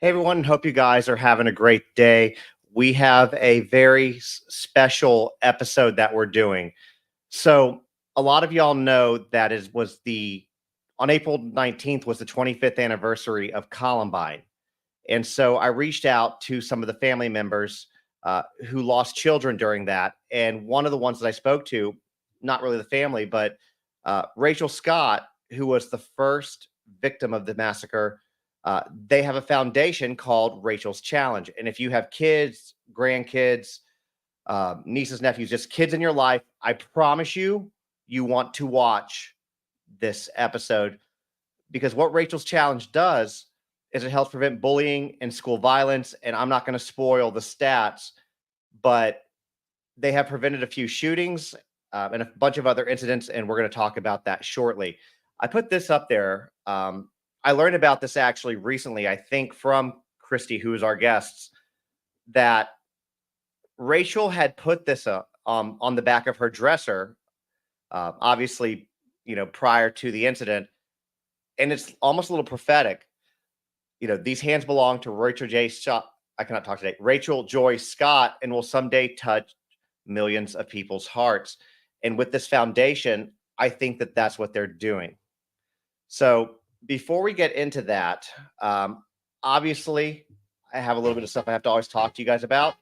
Hey everyone, hope you guys are having a great day. We have a very special episode that we're doing. So, a lot of y'all know that on April 19th was the 25th anniversary of Columbine. And so I reached out to some of the family members who lost children during that. And one of the ones that I spoke to, not really the family, but Rachel Scott, who was the first victim of the massacre, they have a foundation called Rachel's Challenge. And if you have kids, grandkids, nieces, nephews, just kids in your life, I promise you, you want to watch this episode, because what Rachel's Challenge does is it helps prevent bullying and school violence. And I'm not going to spoil the stats, but they have prevented a few shootings and a bunch of other incidents. And we're going to talk about that shortly. I put this up there. I learned about this actually recently, I think from Kristi, who is our guest, that Rachel had put this on the back of her dresser, obviously, prior to the incident. And it's almost a little prophetic. These hands belong to Rachel Joy Scott, and will someday touch millions of people's hearts. And with this foundation, I think that that's what they're doing. So before we get into that, obviously, I have a little bit of stuff I have to always talk to you guys about.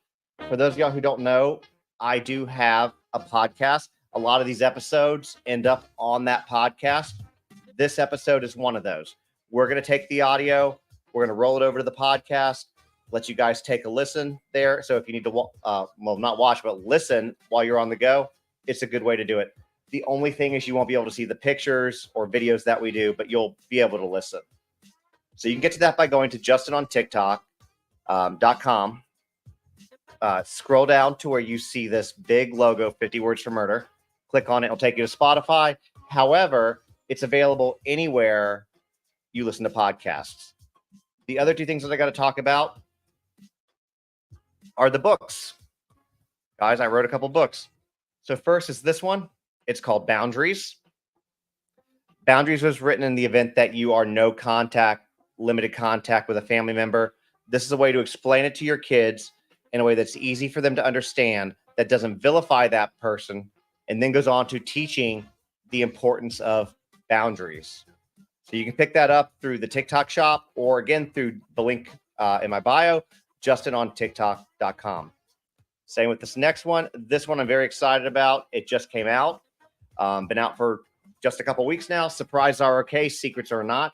For those of y'all who don't know, I do have a podcast. A lot of these episodes end up on that podcast. This episode is one of those. We're going to take the audio, we're going to roll it over to the podcast, let you guys take a listen there. So if you need to, not watch, but listen while you're on the go, it's a good way to do it. The only thing is you won't be able to see the pictures or videos that we do, but you'll be able to listen. So you can get to that by going to justinontiktok.com. Scroll down to where you see this big logo, 50 Words for Murder. Click on it. It'll take you to Spotify. However, it's available anywhere you listen to podcasts. The other two things that I got to talk about are the books. Guys, I wrote a couple books. So first is this one. It's called Boundaries. Boundaries was written in the event that you are no contact, limited contact with a family member. This is a way to explain it to your kids in a way that's easy for them to understand, that doesn't vilify that person, and then goes on to teaching the importance of boundaries. So you can pick that up through the TikTok shop, or again, through the link in my bio, justinontiktok.com. Same with this next one. This one I'm very excited about. It just came out. Been out for just a couple weeks now. Surprises are okay, secrets are not.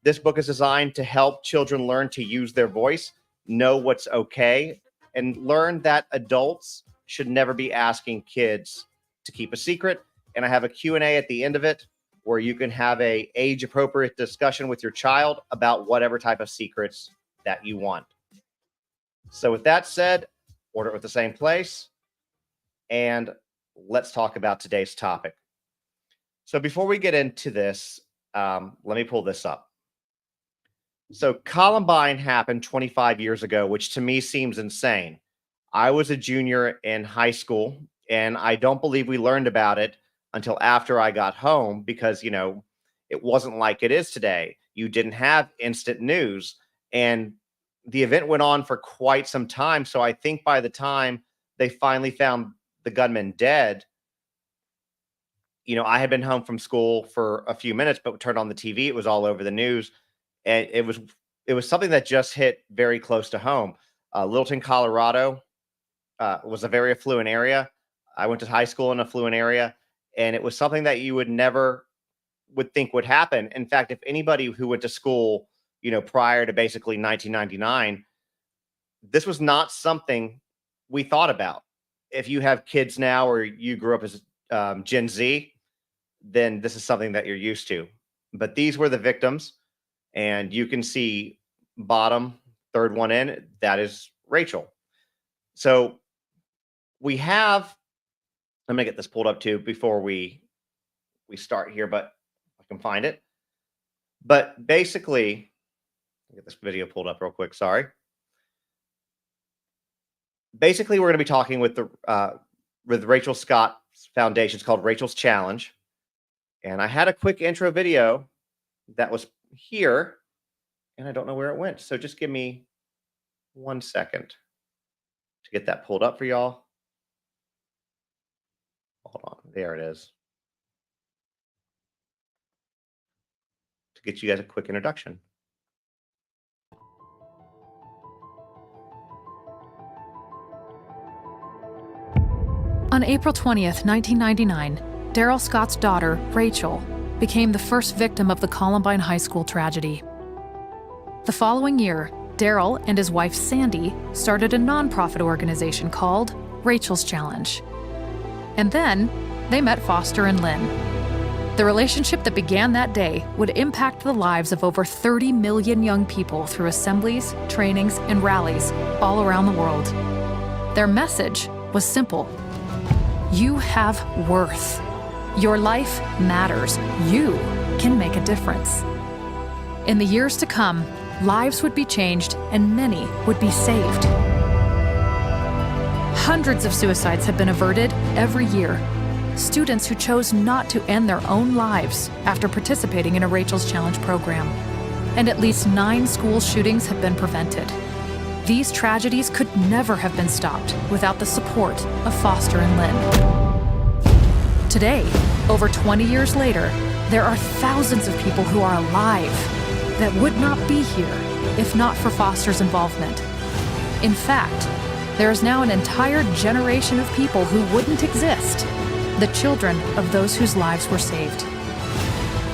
This book is designed to help children learn to use their voice, know what's okay, and learn that adults should never be asking kids to keep a secret. And I have a Q&A at the end of it where you can have a age-appropriate discussion with your child about whatever type of secrets that you want. So with that said, order it with the same place, and let's talk about today's topic. So before we get into this, let me pull this up. So Columbine happened 25 years ago, which to me seems insane. I was a junior in high school, and I don't believe we learned about it until after I got home, because, it wasn't like it is today. You didn't have instant news, and the event went on for quite some time. So I think by the time they finally found the gunman dead, I had been home from school for a few minutes, but turned on the TV. It was all over the news. and it was something that just hit very close to home. Littleton, Colorado, was a very affluent area. I went to high school in an affluent area, and it was something that you would never would think would happen. In fact, if anybody who went to school, prior to basically 1999, this was not something we thought about. If you have kids now or you grew up as Gen Z, then this is something that you're used to. But these were the victims, and you can see bottom third one in, that is Rachel. So we have, I'm gonna get this pulled up too before we start here, but I can find it. But basically, get this video pulled up real quick. Sorry. Basically, we're going to be talking with Rachel Scott's foundation. It's called Rachel's Challenge, and I had a quick intro video that was here, and I don't know where it went. So just give me 1 second to get that pulled up for y'all. Hold on, there it is. To get you guys a quick introduction. On April 20th, 1999, Daryl Scott's daughter, Rachel, became the first victim of the Columbine High School tragedy. The following year, Daryl and his wife Sandy started a nonprofit organization called Rachel's Challenge. And then they met Foster and Lynn. The relationship that began that day would impact the lives of over 30 million young people through assemblies, trainings, and rallies all around the world. Their message was simple. You have worth. Your life matters. You can make a difference. In the years to come, lives would be changed and many would be saved. Hundreds of suicides have been averted every year. Students who chose not to end their own lives after participating in a Rachel's Challenge program. And at least 9 school shootings have been prevented. These tragedies could never have been stopped without the support of Foster and Lynn. Today, over 20 years later, there are thousands of people who are alive that would not be here if not for Foster's involvement. In fact, there is now an entire generation of people who wouldn't exist, the children of those whose lives were saved.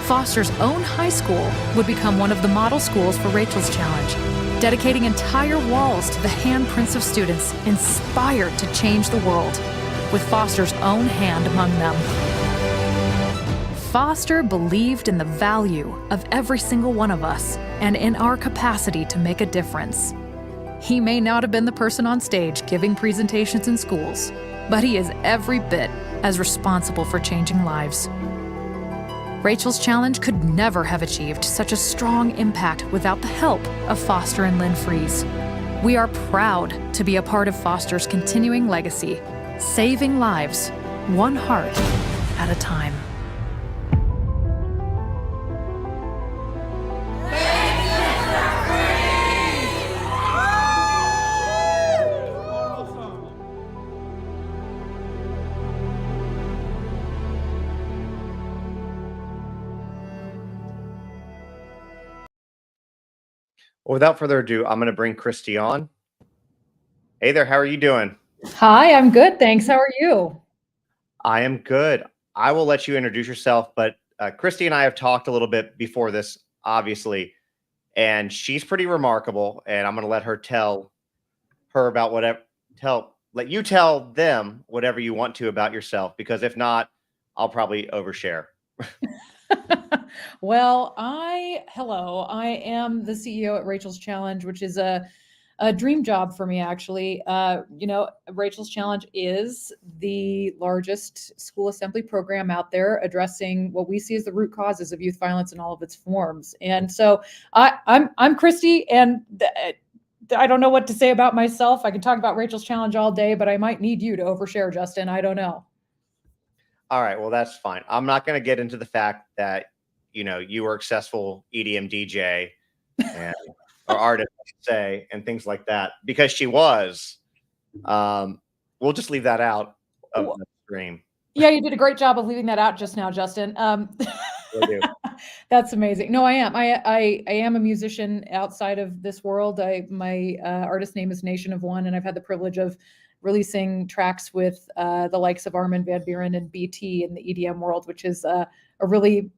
Foster's own high school would become one of the model schools for Rachel's Challenge, dedicating entire walls to the handprints of students inspired to change the world, with Foster's own hand among them. Foster believed in the value of every single one of us and in our capacity to make a difference. He may not have been the person on stage giving presentations in schools, but he is every bit as responsible for changing lives. Rachel's Challenge could never have achieved such a strong impact without the help of Foster and Lynn Fries. We are proud to be a part of Foster's continuing legacy, saving lives, one heart at a time. Well, without further ado, I'm going to bring Kristi on. Hey there, how are you doing? Hi, I'm good, thanks. How are you? I am good. I will let you introduce yourself, but Kristi and I have talked a little bit before this, obviously, and she's pretty remarkable, and I'm going to let her tell her about let you tell them whatever you want to about yourself, because if not, I'll probably overshare. Well, I am the CEO at Rachel's Challenge, which is a dream job for me, actually. Rachel's Challenge is the largest school assembly program out there addressing what we see as the root causes of youth violence in all of its forms. And so I'm Kristi, and I don't know what to say about myself. I can talk about Rachel's Challenge all day, but I might need you to overshare, Justin. I don't know. All right, well, that's fine. I'm not going to get into the fact that, you were a successful EDM DJ and or artist, I should say, and things like that, because she was. We'll just leave that out of the stream. Yeah, you did a great job of leaving that out just now, Justin. That's amazing. No, I am. I am a musician outside of this world. My artist name is Nation of One, and I've had the privilege of releasing tracks with the likes of Armin van Buuren and BT in the EDM world, which is a really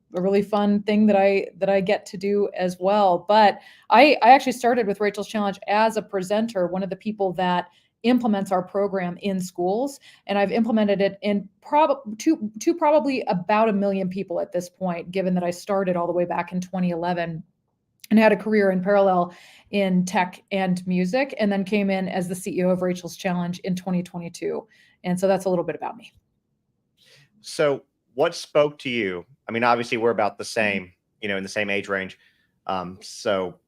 fun thing that I get to do as well. But I actually started with Rachel's Challenge as a presenter, one of the people that implements our program in schools, and I've implemented it in probably about 1 million people at this point, given that I started all the way back in 2011 and had a career in parallel in tech and music, and then came in as the CEO of Rachel's Challenge in 2022. And so that's a little bit about me. So what spoke to you? I mean, obviously we're about the same, in the same age range. So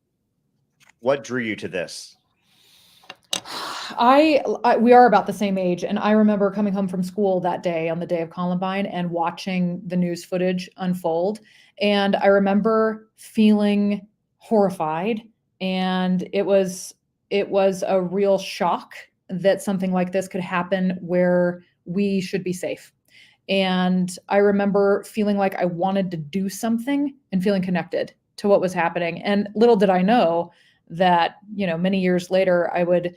what drew you to this? We are about the same age, and I remember coming home from school that day on the day of Columbine and watching the news footage unfold. And I remember feeling horrified, and it was a real shock that something like this could happen where we should be safe. And I remember feeling like I wanted to do something and feeling connected to what was happening. And little did I know that, many years later, I would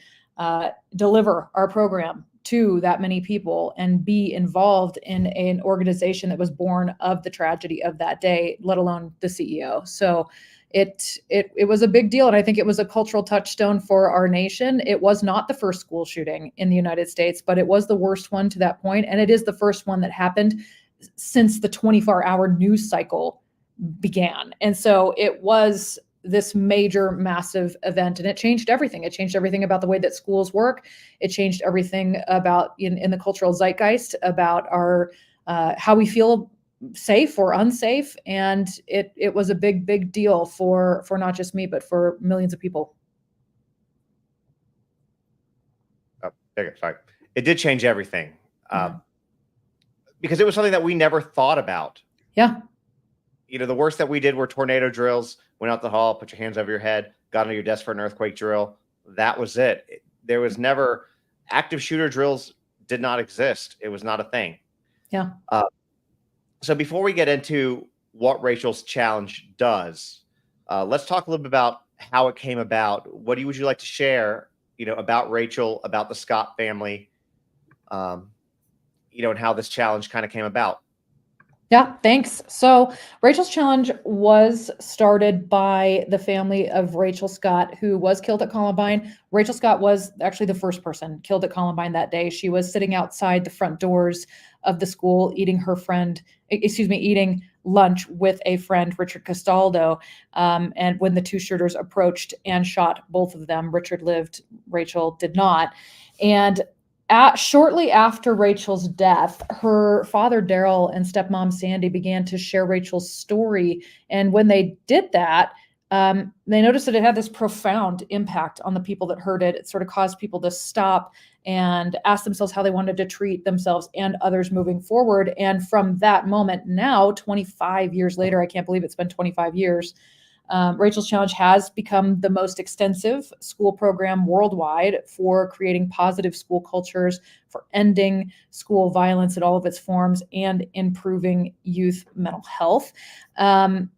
deliver our program to that many people and be involved in an organization that was born of the tragedy of that day, let alone the CEO. So it was a big deal. And I think it was a cultural touchstone for our nation. It was not the first school shooting in the United States, but it was the worst one to that point. And it is the first one that happened since the 24-hour news cycle began. And so it was this major, massive event, and it changed everything. It changed everything about the way that schools work. It changed everything about in the cultural zeitgeist about our how we feel safe or unsafe. And it was a big deal for not just me, but for millions of people. Sorry. It did change everything because it was something that we never thought about. Yeah. The worst that we did were tornado drills, went out the hall, put your hands over your head, got on your desk for an earthquake drill. That was it. There was never active shooter drills did not exist. It was not a thing. Yeah. So before we get into what Rachel's Challenge does, let's talk a little bit about how it came about. What would you like to share, about Rachel, about the Scott family, and how this challenge kind of came about? Yeah, thanks. So Rachel's Challenge was started by the family of Rachel Scott, who was killed at Columbine. Rachel Scott was actually the first person killed at Columbine that day. She was sitting outside the front doors of the school eating lunch with a friend, Richard Castaldo. And when the two shooters approached and shot both of them, Richard lived, Rachel did not. And shortly after Rachel's death, her father, Daryl, and stepmom, Sandy, began to share Rachel's story. And when they did that, they noticed that it had this profound impact on the people that heard it. It sort of caused people to stop and ask themselves how they wanted to treat themselves and others moving forward. And from that moment now, 25 years later, I can't believe it's been 25 years, Rachel's Challenge has become the most extensive school program worldwide for creating positive school cultures, for ending school violence in all of its forms, and improving youth mental health. And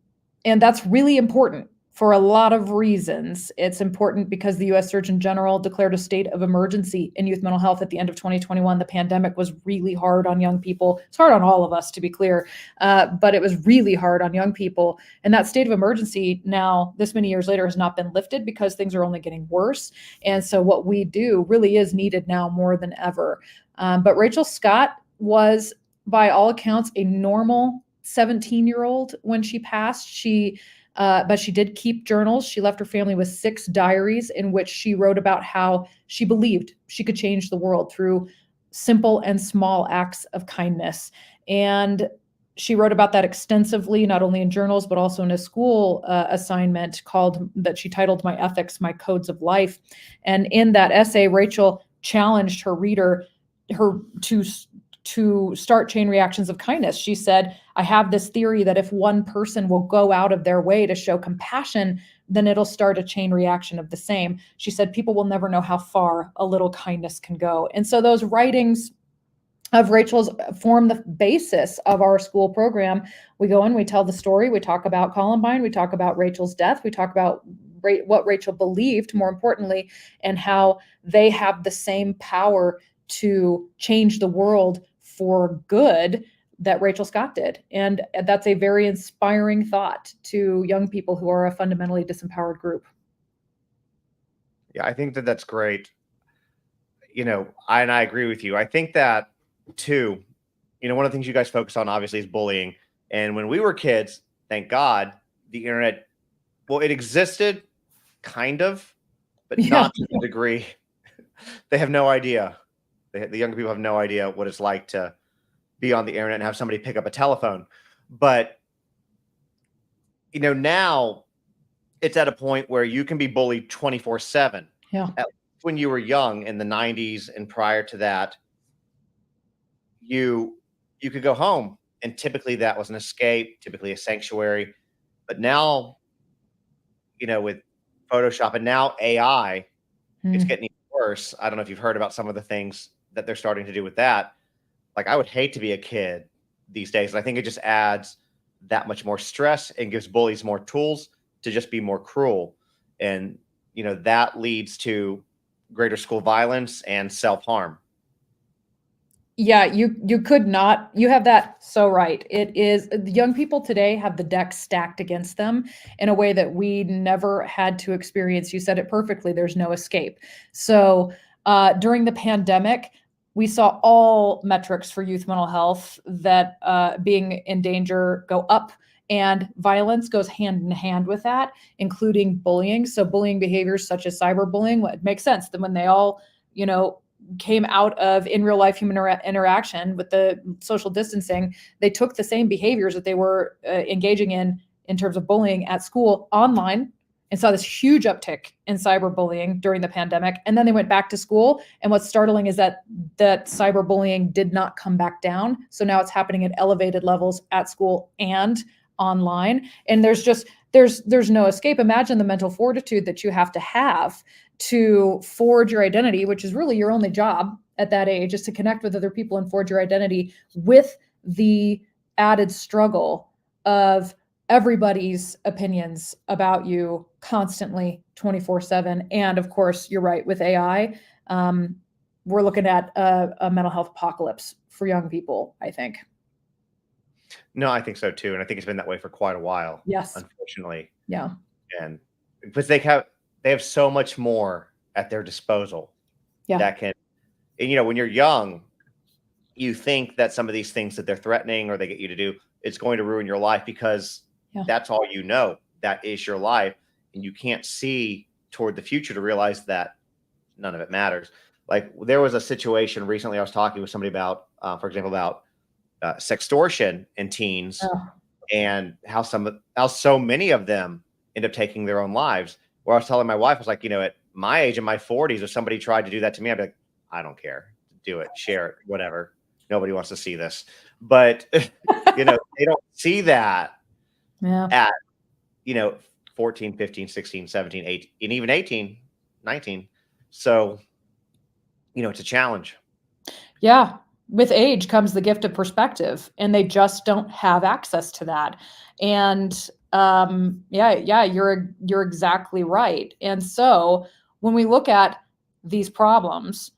that's really important for a lot of reasons. It's important because the U.S. Surgeon General declared a state of emergency in youth mental health at the end of 2021. The pandemic was really hard on young people. It's hard on all of us, to be clear, but it was really hard on young people. And that state of emergency now, this many years later, has not been lifted because things are only getting worse. And so what we do really is needed now more than ever. But Rachel Scott was, by all accounts, a normal 17-year-old when she passed. But she did keep journals. She left her family with 6 diaries in which she wrote about how she believed she could change the world through simple and small acts of kindness. And she wrote about that extensively, not only in journals, but also in a school assignment that she titled My Ethics, My Codes of Life. And in that essay, Rachel challenged her reader to start chain reactions of kindness. She said, I have this theory that if one person will go out of their way to show compassion, then it'll start a chain reaction of the same. She said, people will never know how far a little kindness can go. And so those writings of Rachel's form the basis of our school program. We go in, we tell the story, we talk about Columbine, we talk about Rachel's death, we talk about what Rachel believed, more importantly, and how they have the same power to change the world for good that Rachel Scott did. And that's a very inspiring thought to young people who are a fundamentally disempowered group. Yeah, I think that that's great. I agree with you. I think that too, one of the things you guys focus on obviously is bullying. And when we were kids, thank God, the internet, well, it existed kind of, but Yeah. not to the degree. They have no idea. The younger people have no idea what it's like to be on the internet and have somebody pick up a telephone. But, now it's at a point where you can be bullied 24/7. Yeah. When you were young in the 90s and prior to that, you could go home, and typically that was an escape, typically a sanctuary. But now, with Photoshop and now AI, it's getting even worse. I don't know if you've heard about some of the things that they're starting to do with that. Like, I would hate to be a kid these days. And I think it just adds that much more stress and gives bullies more tools to just be more cruel. And, that leads to greater school violence and self-harm. Yeah, you could not. You have that so right. It is, the young people today have the deck stacked against them in a way that we never had to experience. You said it perfectly. There's no escape. So during the pandemic, we saw all metrics for youth mental health that being in danger go up, and violence goes hand in hand with that, including bullying. So bullying behaviors such as cyberbullying, what makes sense that when they all, came out of in real life human interaction with the social distancing, they took the same behaviors that they were engaging in terms of bullying at school online, and saw this huge uptick in cyberbullying during the pandemic. And then they went back to school. And what's startling is that cyberbullying did not come back down. So now it's happening at elevated levels at school and online. And there's no escape. Imagine the mental fortitude that you have to forge your identity, which is really your only job at that age, is to connect with other people and forge your identity, with the added struggle of everybody's opinions about you constantly 24/7. And of course, you're right, with AI, we're looking at a mental health apocalypse for young people, I think. No, I think so too. And I think it's been that way for quite a while. Yes. Unfortunately. Yeah. And because they have so much more at their disposal. Yeah. That can, and when you're young, you think that some of these things that they're threatening or they get you to do, it's going to ruin your life because that's all that is your life. And you can't see toward the future to realize that none of it matters. Like, there was a situation recently I was talking with somebody about, for example, about sextortion in teens, and how so many of them end up taking their own lives. Where I was telling my wife, I was like, at my age, in my 40s, if somebody tried to do that to me, I'd be like, I don't care. Do it, share it, whatever. Nobody wants to see this. But, they don't see that at, 14, 15, 16, 17, 18, and even 18, 19. So, it's a challenge. Yeah. With age comes the gift of perspective, and they just don't have access to that. And you're exactly right. And so when we look at these problems,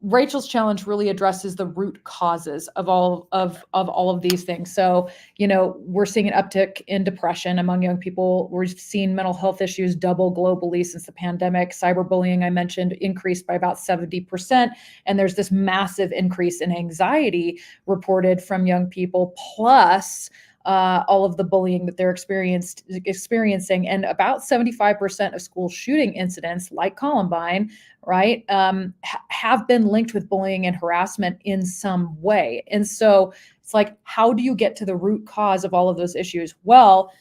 Rachel's challenge really addresses the root causes of all of these things. So, we're seeing an uptick in depression among young people. We've seen mental health issues double globally since the pandemic. Cyberbullying, I mentioned, increased by about 70%. And there's this massive increase in anxiety reported from young people, plus all of the bullying that they're experiencing. And about 75% of school shooting incidents, like Columbine, right, have been linked with bullying and harassment in some way. And so it's like, how do you get to the root cause of all of those issues? Well,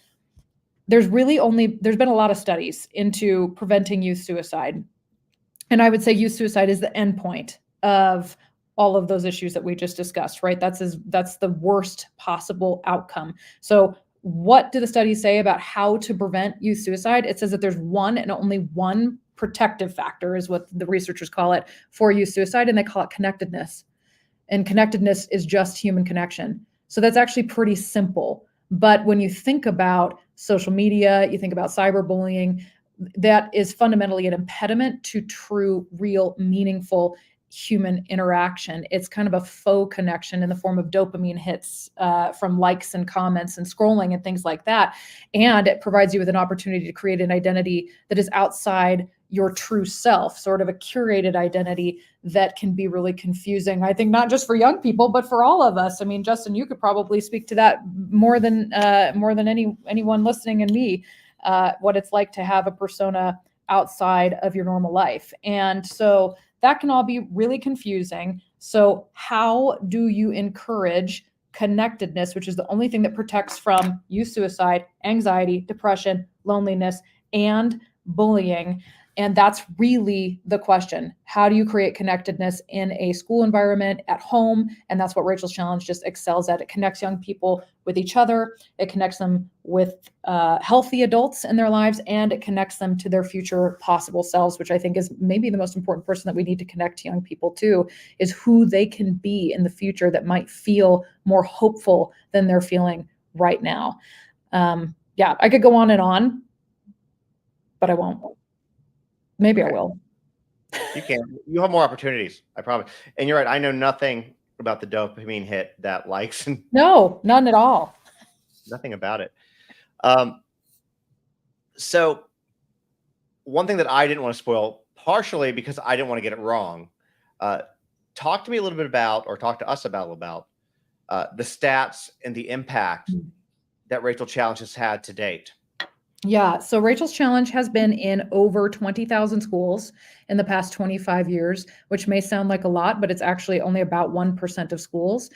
there's been a lot of studies into preventing youth suicide. And I would say youth suicide is the endpoint of all of those issues that we just discussed, right? That's the worst possible outcome. So what do the studies say about how to prevent youth suicide? It says that there's one and only one protective factor, is what the researchers call it, for youth suicide, and they call it connectedness. and connectedness is just human connection. So that's actually pretty simple. But when you think about social media, you think about cyberbullying, that is fundamentally an impediment to true, real, meaningful human interaction. It's kind of a faux connection in the form of dopamine hits from likes and comments and scrolling and things like that. And it provides you with an opportunity to create an identity that is outside your true self, sort of a curated identity that can be really confusing. I think not just for young people, but for all of us. I mean, Justin, you could probably speak to that more than anyone listening and me, what it's like to have a persona outside of your normal life. And so that can all be really confusing. So how do you encourage connectedness, which is the only thing that protects from youth suicide, anxiety, depression, loneliness, and bullying? And that's really the question. How do you create connectedness in a school environment, at home? And that's what Rachel's Challenge just excels at. It connects young people with each other. It connects them with healthy adults in their lives, and it connects them to their future possible selves, which I think is maybe the most important person that we need to connect young people to, is who they can be in the future that might feel more hopeful than they're feeling right now. Yeah, I could go on, but I won't. Maybe I will. You can. You have more opportunities, I promise. And you're right. I know nothing about the dopamine hit that likes and No, none at all. nothing about it. So one thing that I didn't want to spoil, partially because I didn't want to get it wrong, talk to me a little bit about, or talk to us about the stats and the impact that Rachel Challenge has had to date. Yeah, so Rachel's Challenge has been in over 20,000 schools in the past 25 years, which may sound like a lot, but it's actually only about 1% of schools.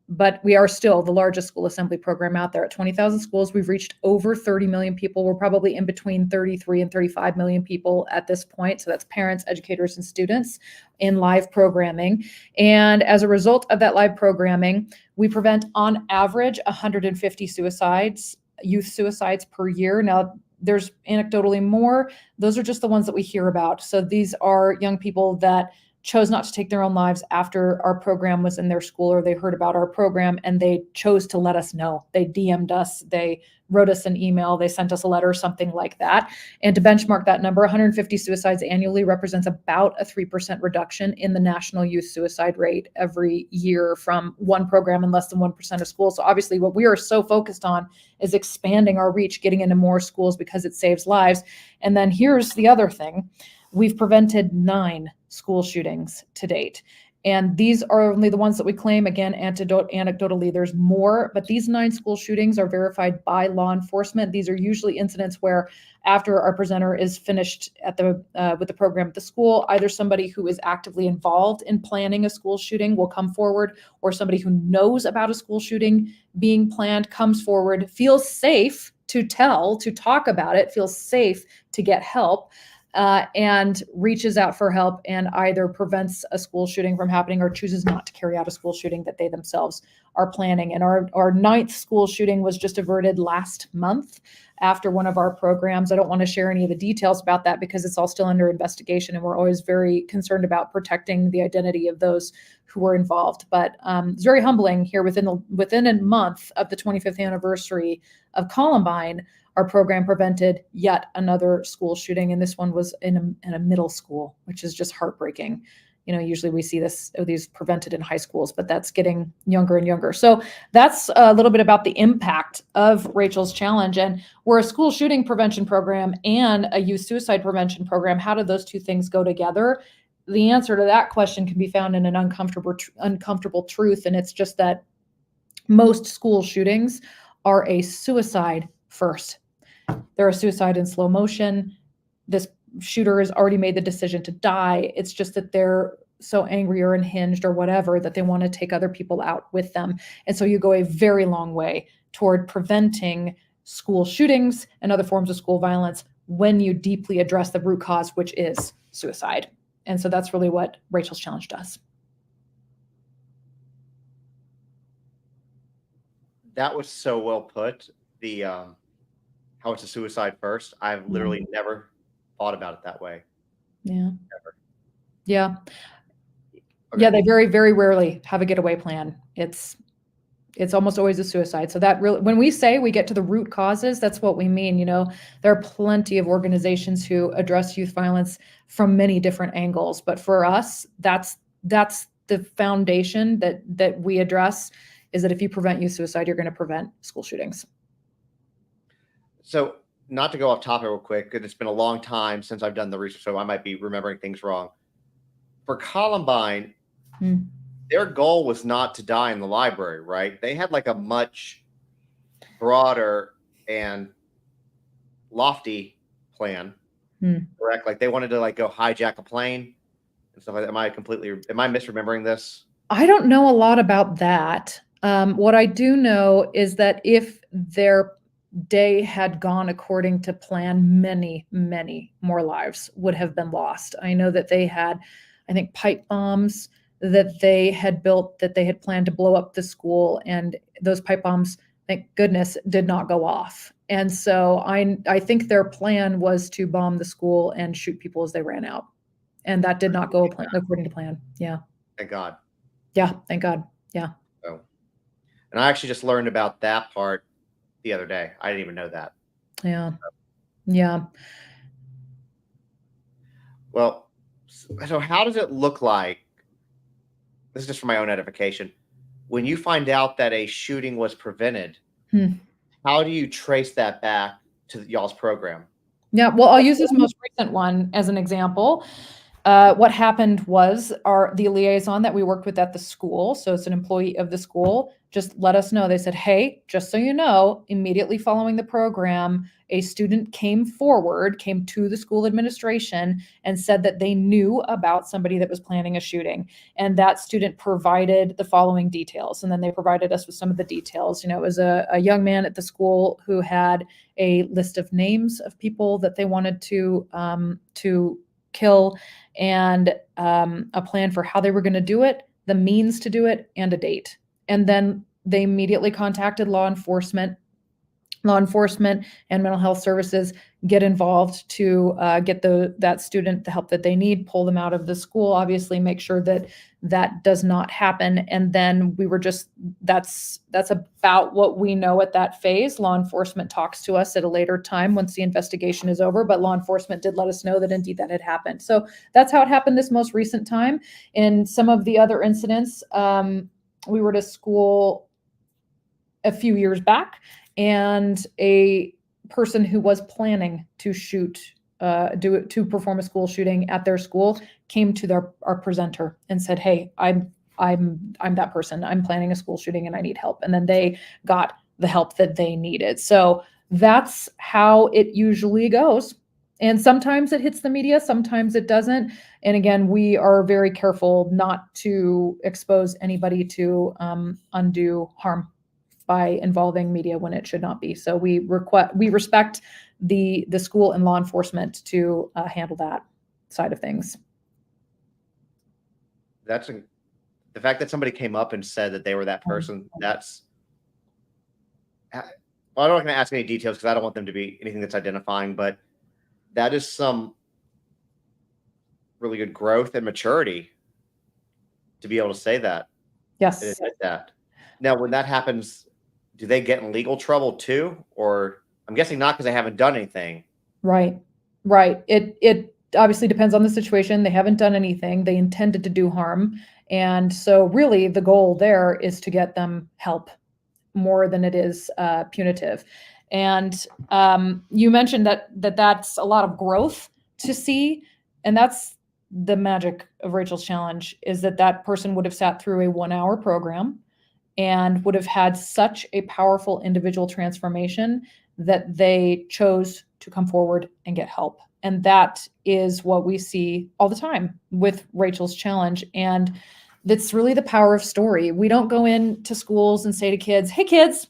But we are still the largest school assembly program out there. At 20,000 schools, we've reached over 30 million people. We're probably in between 33 and 35 million people at this point. So that's parents, educators, and students in live programming. And as a result of that live programming, we prevent on average 150 youth suicides per year. Now, there's anecdotally more. Those are just the ones that we hear about. So these are young people that chose not to take their own lives after our program was in their school, or they heard about our program and they chose to let us know. They DM'd us, they wrote us an email, they sent us a letter, something like that. And to benchmark that number, 150 suicides annually represents about a 3% reduction in the national youth suicide rate every year from one program in less than 1% of schools. So obviously what we are so focused on is expanding our reach, getting into more schools because it saves lives. And then here's the other thing. We've prevented 9 school shootings to date. And these are only the ones that we claim. Again, anecdotally, there's more, but these 9 school shootings are verified by law enforcement. These are usually incidents where after our presenter is finished at with the program at the school, either somebody who is actively involved in planning a school shooting will come forward, or somebody who knows about a school shooting being planned comes forward, feels safe to talk about it, feels safe to get help. And reaches out for help and either prevents a school shooting from happening or chooses not to carry out a school shooting that they themselves are planning. And our 9th school shooting was just averted last month after one of our programs. I don't want to share any of the details about that because it's all still under investigation, and we're always very concerned about protecting the identity of those who were involved. But it's very humbling here within a month of the 25th anniversary of Columbine. Our program prevented yet another school shooting, and this one was in a middle school, which is just heartbreaking. You know, usually we see these prevented in high schools, but that's getting younger and younger. So that's a little bit about the impact of Rachel's Challenge. And we're a school shooting prevention program and a youth suicide prevention program. How do those two things go together? The answer to that question can be found in an uncomfortable truth, and it's just that most school shootings are a suicide first. They're a suicide in slow motion. This shooter has already made the decision to die. It's just that they're so angry or unhinged or whatever that they want to take other people out with them. And so you go a very long way toward preventing school shootings and other forms of school violence when you deeply address the root cause, which is suicide. And so that's really what Rachel's Challenge does. That was so well put. The how it's a suicide first. I've literally never thought about it that way. Yeah. Never. Yeah. Yeah, they very, very rarely have a getaway plan. It's almost always a suicide. So that really, when we say we get to the root causes, that's what we mean. There are plenty of organizations who address youth violence from many different angles, but for us, that's the foundation that we address, is that if you prevent youth suicide, you're going to prevent school shootings. So, not to go off topic real quick, because it's been a long time since I've done the research, so I might be remembering things wrong. For Columbine, their goal was not to die in the library, right? They had like a much broader and lofty plan, correct? Like they wanted to like go hijack a plane and stuff like that. Am I misremembering this? I don't know a lot about that. What I do know is that if their day had gone according to plan, many, many more lives would have been lost. I know that they had, I think, pipe bombs that they had built, that they had planned to blow up the school, and those pipe bombs, thank goodness, did not go off. And so I think their plan was to bomb the school and shoot people as they ran out, and that did not go according to plan. Yeah. Thank God. Yeah. Thank God. Yeah. Oh. And I actually just learned about that part the other day. I didn't even know that. Yeah. Yeah. Well, so how does it look like? This is just for my own edification. When you find out that a shooting was prevented, how do you trace that back to y'all's program? Yeah. Well, I'll use this most recent one as an example. What happened was the liaison that we worked with at the school, so it's an employee of the school, just let us know. They said, hey, just so you know, immediately following the program, a student came to the school administration and said that they knew about somebody that was planning a shooting. And that student provided the following details. And then they provided us with some of the details. It was a young man at the school who had a list of names of people that they wanted to kill, and a plan for how they were going to do it, the means to do it, and a date. And then they immediately contacted law enforcement and mental health services, get involved to get that student the help that they need, pull them out of the school, obviously make sure that that does not happen. And then that's about what we know at that phase. Law enforcement talks to us at a later time once the investigation is over, but law enforcement did let us know that indeed that had happened. So that's how it happened this most recent time. In some of the other incidents, we were at a school a few years back, and a person who was planning to to perform a school shooting at their school came to our presenter and said, hey, I'm that person. I'm planning a school shooting and I need help. And then they got the help that they needed. So that's how it usually goes. And sometimes it hits the media, sometimes it doesn't. And again, we are very careful not to expose anybody to undue harm by involving media when it should not be. So we respect the school and law enforcement to handle that side of things. The fact that somebody came up and said that they were that person. I'm not going to ask any details because I don't want them to be anything that's identifying, but that is some really good growth and maturity to be able to say that. Yes. Like that. Now, when that happens, do they get in legal trouble too? Or I'm guessing not, because they haven't done anything. Right. It obviously depends on the situation. They haven't done anything. They intended to do harm. And so really the goal there is to get them help more than it is punitive. And you mentioned that's a lot of growth to see. And that's the magic of Rachel's Challenge, is that person would have sat through a 1-hour program and would have had such a powerful individual transformation that they chose to come forward and get help. And that is what we see all the time with Rachel's Challenge. And that's really the power of story. We don't go into schools and say to kids, hey kids,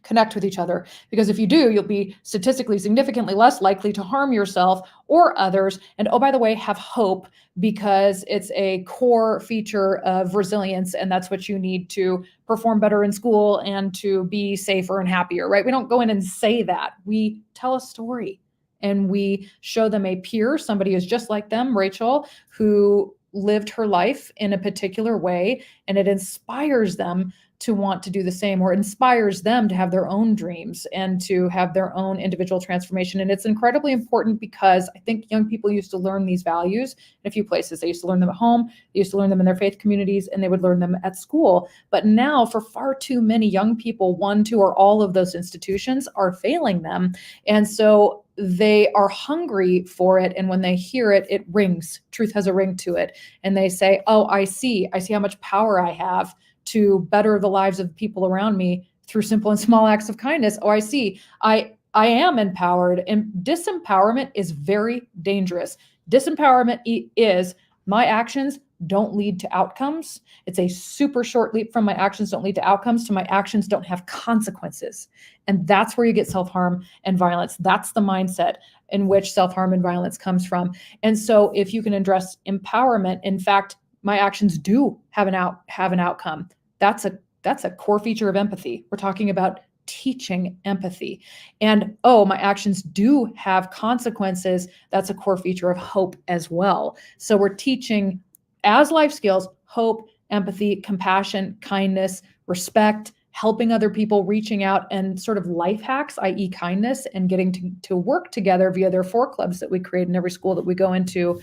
connect with each other, because if you do, you'll be statistically significantly less likely to harm yourself or others. And oh, by the way, have hope, because it's a core feature of resilience. And that's what you need to perform better in school and to be safer and happier, right? We don't go in and say that. We tell a story and we show them a peer, somebody who's just like them, Rachel, who lived her life in a particular way, and it inspires them to want to do the same, or inspires them to have their own dreams and to have their own individual transformation. And it's incredibly important because I think young people used to learn these values in a few places. They used to learn them at home, they used to learn them in their faith communities, and they would learn them at school. But now, for far too many young people, one, two, or all of those institutions are failing them. And so they are hungry for it. And when they hear it, it rings. Truth has a ring to it. And they say, oh, I see how much power I have to better the lives of people around me through simple and small acts of kindness. Oh, I see. I am empowered. And disempowerment is very dangerous. Disempowerment is my actions don't lead to outcomes. It's a super short leap from my actions don't lead to outcomes to my actions don't have consequences. And that's where you get self-harm and violence. That's the mindset in which self-harm and violence comes from. And so if you can address empowerment, in fact, my actions do have an outcome. That's a core feature of empathy. We're talking about teaching empathy. And my actions do have consequences. That's a core feature of hope as well. So we're teaching as life skills, hope, empathy, compassion, kindness, respect, helping other people, reaching out, and sort of life hacks, i.e. kindness, and getting to work together via their 4 clubs that we create in every school that we go into,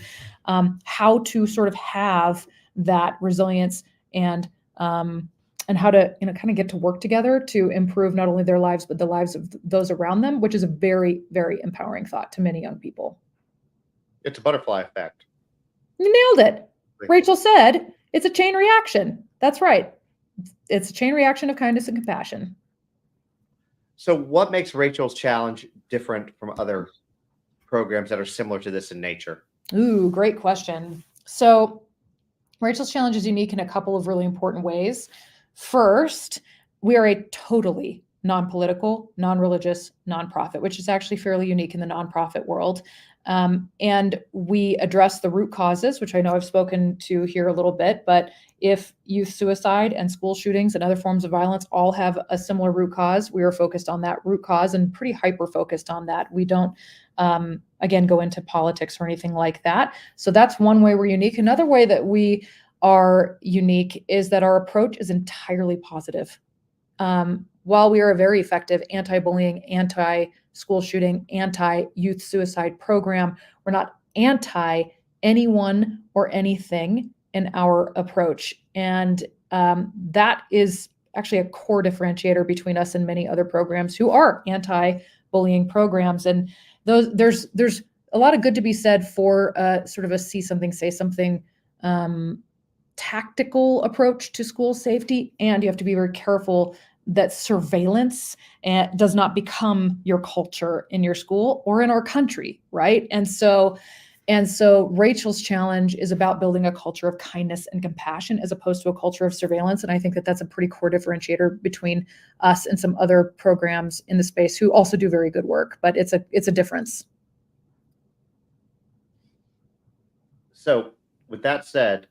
how to sort of have that resilience and how to kind of get to work together to improve not only their lives, but the lives of those around them, which is a very, very empowering thought to many young people. It's a butterfly effect. You nailed it. Rachel said it's a chain reaction. That's right. It's a chain reaction of kindness and compassion. So what makes Rachel's Challenge different from other programs that are similar to this in nature? Ooh, great question. So Rachel's Challenge is unique in a couple of really important ways. First, we are a totally non-political, non-religious nonprofit, which is actually fairly unique in the nonprofit world. And we address the root causes, which I know I've spoken to here a little bit, but if youth suicide and school shootings and other forms of violence all have a similar root cause, we are focused on that root cause and pretty hyper-focused on that. We don't, again, go into politics or anything like that. So that's one way we're unique. Another way that we are unique is that our approach is entirely positive. While we are a very effective anti-bullying, anti-school shooting, anti-youth suicide program, we're not anti anyone or anything in our approach. And that is actually a core differentiator between us and many other programs who are anti-bullying programs. And there's a lot of good to be said for sort of a see something, say something tactical approach to school safety. And you have to be very careful that surveillance does not become your culture in your school or in our country, right? And so Rachel's Challenge is about building a culture of kindness and compassion as opposed to a culture of surveillance. And I think that that's a pretty core differentiator between us and some other programs in the space who also do very good work, but it's a difference. So with that said,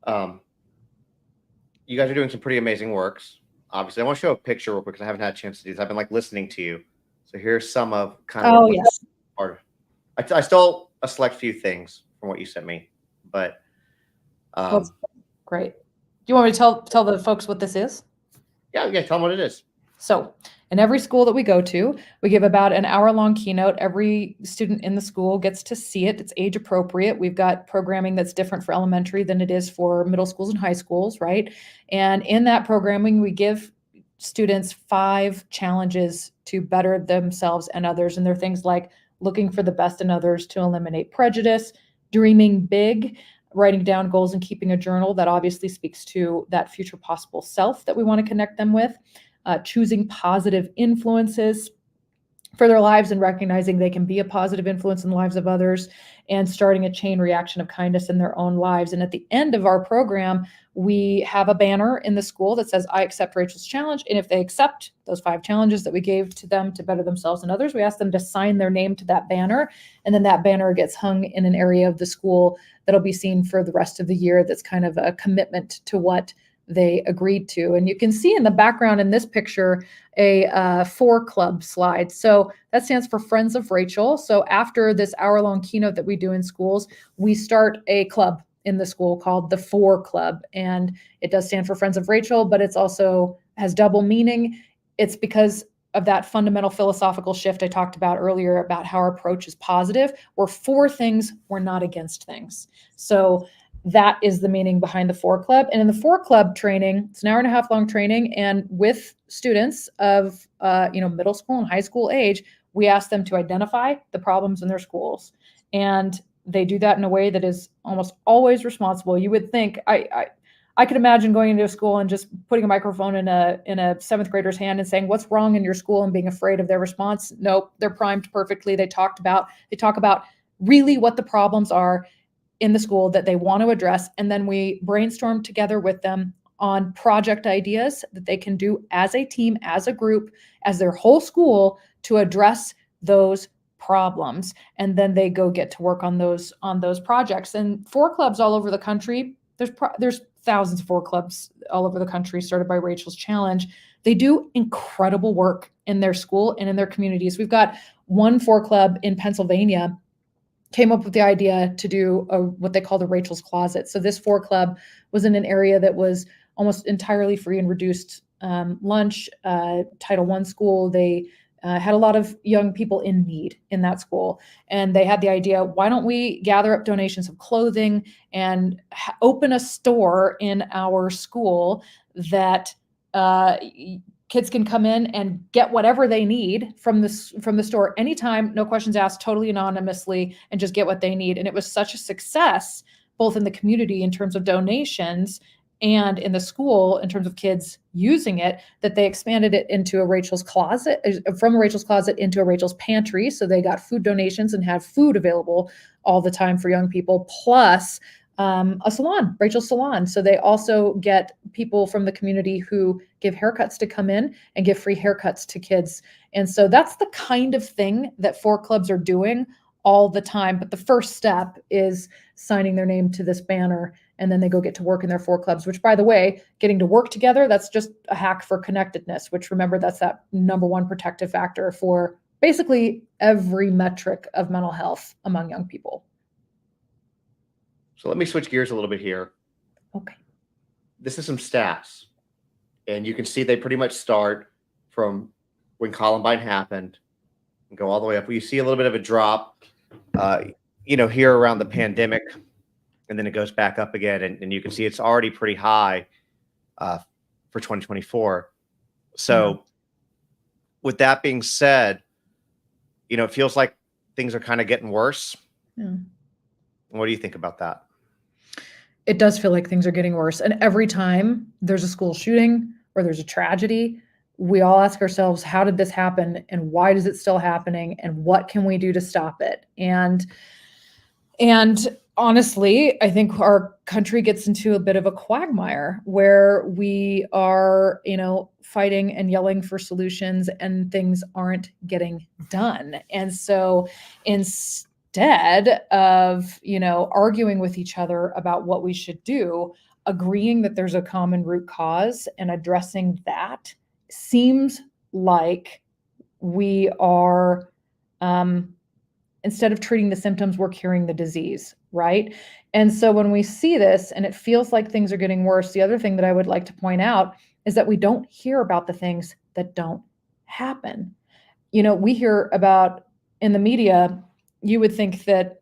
you guys are doing some pretty amazing works. Obviously, I want to show a picture real quick because I haven't had a chance to do this. I've been listening to you. So here's some of kind of yes. I stole a select few things from what you sent me, but That's great. Do you want me to tell the folks what this is? Yeah, tell them what it is. So in every school that we go to, we give about an hour-long keynote. Every student in the school gets to see it. It's age appropriate. We've got programming that's different for elementary than it is for middle schools and high schools, right? And in that programming, we give students 5 challenges to better themselves and others. And they're things like looking for the best in others to eliminate prejudice, dreaming big, writing down goals and keeping a journal that obviously speaks to that future possible self that we want to connect them with. Choosing positive influences for their lives and recognizing they can be a positive influence in the lives of others, and starting a chain reaction of kindness in their own lives. And at the end of our program, we have a banner in the school that says, I accept Rachel's Challenge. And if they accept those 5 challenges that we gave to them to better themselves and others, we ask them to sign their name to that banner. And then that banner gets hung in an area of the school that'll be seen for the rest of the year. That's kind of a commitment to what they agreed to. And you can see in the background in this picture a 4 club slide. So that stands for Friends of Rachel. So after this hour-long keynote that we do in schools, we start a club. in the school called the FOR Club. And it does stand for Friends of Rachel, but it's also has double meaning. It's because of that fundamental philosophical shift I talked about earlier about how our approach is positive. We're for things, we're not against things. So that is the meaning behind the FOR Club. And in the FOR Club training, it's an hour and a half long training. And with students of middle school and high school age, we ask them to identify the problems in their schools. And they do that in a way that is almost always responsible. You would think, I could imagine going into a school and just putting a microphone in a seventh grader's hand and saying, "What's wrong in your school?" and being afraid of their response. Nope, they're primed perfectly. They talk about really what the problems are in the school that they want to address. And then we brainstorm together with them on project ideas that they can do as a team, as a group, as their whole school to address those problems. And then they go get to work on those projects. And FOR clubs all over the country, there's thousands of FOR clubs all over the country started by Rachel's Challenge. They do incredible work in their school and in their communities. We've got one FOR club in Pennsylvania came up with the idea to do what they call the Rachel's Closet. So this FOR club was in an area that was almost entirely free and reduced lunch, Title I school. They had a lot of young people in need in that school. And they had the idea, why don't we gather up donations of clothing and open a store in our school that kids can come in and get whatever they need from the store anytime, no questions asked, totally anonymously, and just get what they need. And it was such a success, both in the community in terms of donations and in the school in terms of kids using it, that they expanded it into a Rachel's Closet, from a Rachel's Closet into a Rachel's Pantry. So they got food donations and had food available all the time for young people, plus a salon, Rachel's Salon. So they also get people from the community who give haircuts to come in and give free haircuts to kids. And so that's the kind of thing that FOR clubs are doing all the time. But the first step is signing their name to this banner, and then they go get to work in their FOR clubs, which, by the way, getting to work together, that's just a hack for connectedness, which, remember, that's that number one protective factor for basically every metric of mental health among young people. So let me switch gears a little bit here. Okay. This is some stats, and you can see they pretty much start from when Columbine happened and go all the way up. You see a little bit of a drop, here around the pandemic, and then it goes back up again, and you can see it's already pretty high for 2024. So with that being said, it feels like things are kind of getting worse. Yeah. What do you think about that? It does feel like things are getting worse. And every time there's a school shooting or there's a tragedy, we all ask ourselves, how did this happen? And why is it still happening? And what can we do to stop it? And honestly, I think our country gets into a bit of a quagmire where we are, fighting and yelling for solutions and things aren't getting done. And so instead of, arguing with each other about what we should do, agreeing that there's a common root cause and addressing that seems like we are, instead of treating the symptoms, we're curing the disease, right? And so when we see this and it feels like things are getting worse, the other thing that I would like to point out is that we don't hear about the things that don't happen. We hear about in the media, you would think that,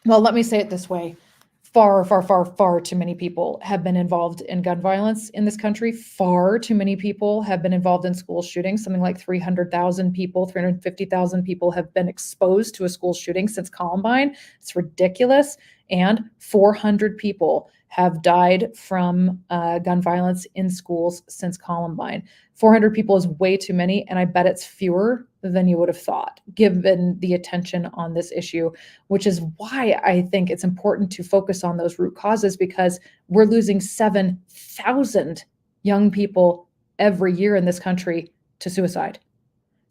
well, let me say it this way. Far, far, far, far too many people have been involved in gun violence in this country. Far too many people have been involved in school shootings. Something like 300,000 people, 350,000 people have been exposed to a school shooting since Columbine. It's ridiculous. And 400 people have died from gun violence in schools since Columbine. 400 people is way too many, and I bet it's fewer than you would have thought, given the attention on this issue, which is why I think it's important to focus on those root causes, because we're losing 7,000 young people every year in this country to suicide.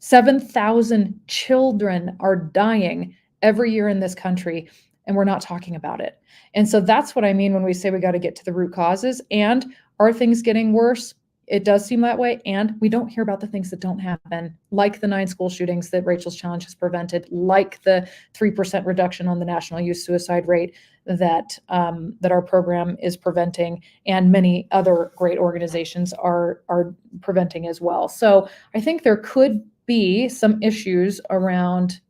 7,000 children are dying every year in this country, and we're not talking about it. And so that's what I mean when we say we got to get to the root causes. And are things getting worse? It does seem that way. And we don't hear about the things that don't happen, like the 9 school shootings that Rachel's Challenge has prevented, like the 3% reduction on the national youth suicide rate. that that our program is preventing, and many other great organizations are preventing as well. So I think there could be some issues around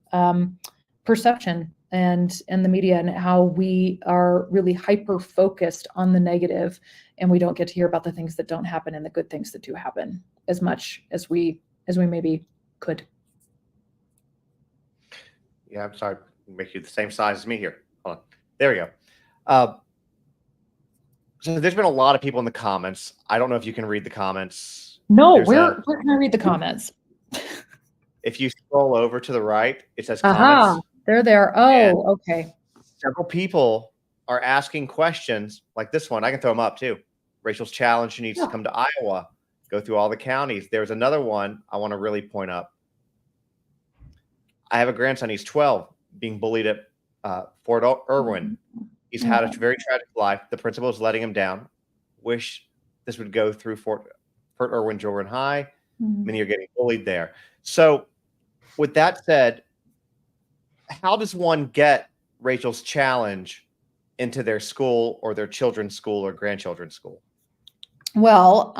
perception and the media, and how we are really hyper focused on the negative, and we don't get to hear about the things that don't happen and the good things that do happen as much as we maybe could. Yeah, I'm sorry. Make you the same size as me here. Hold on. There we go. Uh, so there's been a lot of people in the comments. I don't know if you can read the comments. No, There's where can I read the comments? If you scroll over to the right, it says Aha, comments. they're there. Oh, okay. Several people are asking questions like this one. I can throw them up too. Rachel's challenge. She needs to come to Iowa, go through all the counties. There's another one I want to really point up. I have a grandson. He's 12, being bullied at Fort Irwin. He's had a very tragic life. The principal is letting him down. Wish this would go through Fort Irwin Jordan High. Many are getting bullied there. So with that said, how does one get Rachel's challenge into their school or their children's school or grandchildren's school? Well,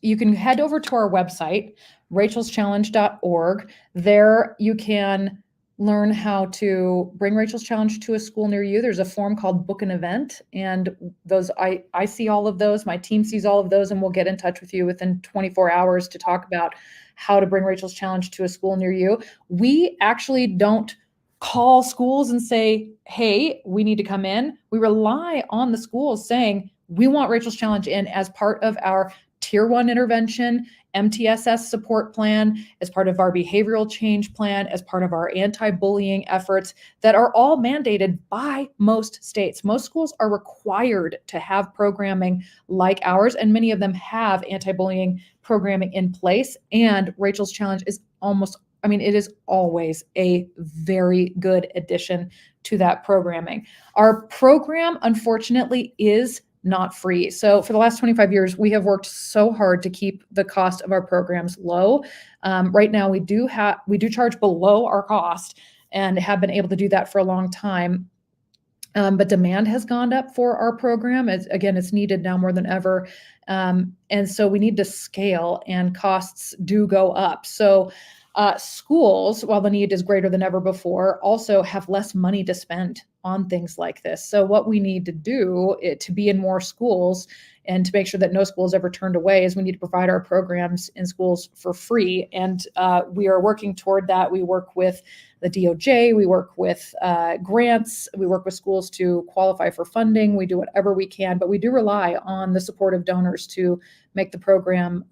you can head over to our website, rachelschallenge.org. There you can learn how to bring Rachel's Challenge to a school near you. There's a form called Book an Event, and those I see all of those. My team sees all of those, and we'll get in touch with you within 24 hours to talk about how to bring Rachel's Challenge to a school near you. We actually don't call schools and say, hey, we need to come in. We rely on the schools saying, we want Rachel's Challenge in as part of our Tier 1 intervention, MTSS support plan, as part of our behavioral change plan, as part of our anti-bullying efforts that are all mandated by most states. Most schools are required to have programming like ours, and many of them have anti-bullying programming in place. And Rachel's Challenge is it is always a very good addition to that programming. Our program, unfortunately, is not free. So for the last 25 years, we have worked so hard to keep the cost of our programs low. Right now, we do charge below our cost and have been able to do that for a long time. But demand has gone up for our program. It's needed now more than ever. And so we need to scale, and costs do go up. So schools, while the need is greater than ever before, also have less money to spend on things like this. So what we need to do to be in more schools and to make sure that no school is ever turned away is we need to provide our programs in schools for free. And we are working toward that. We work with the DOJ, we work with grants, we work with schools to qualify for funding. We do whatever we can, but we do rely on the support of donors to make the program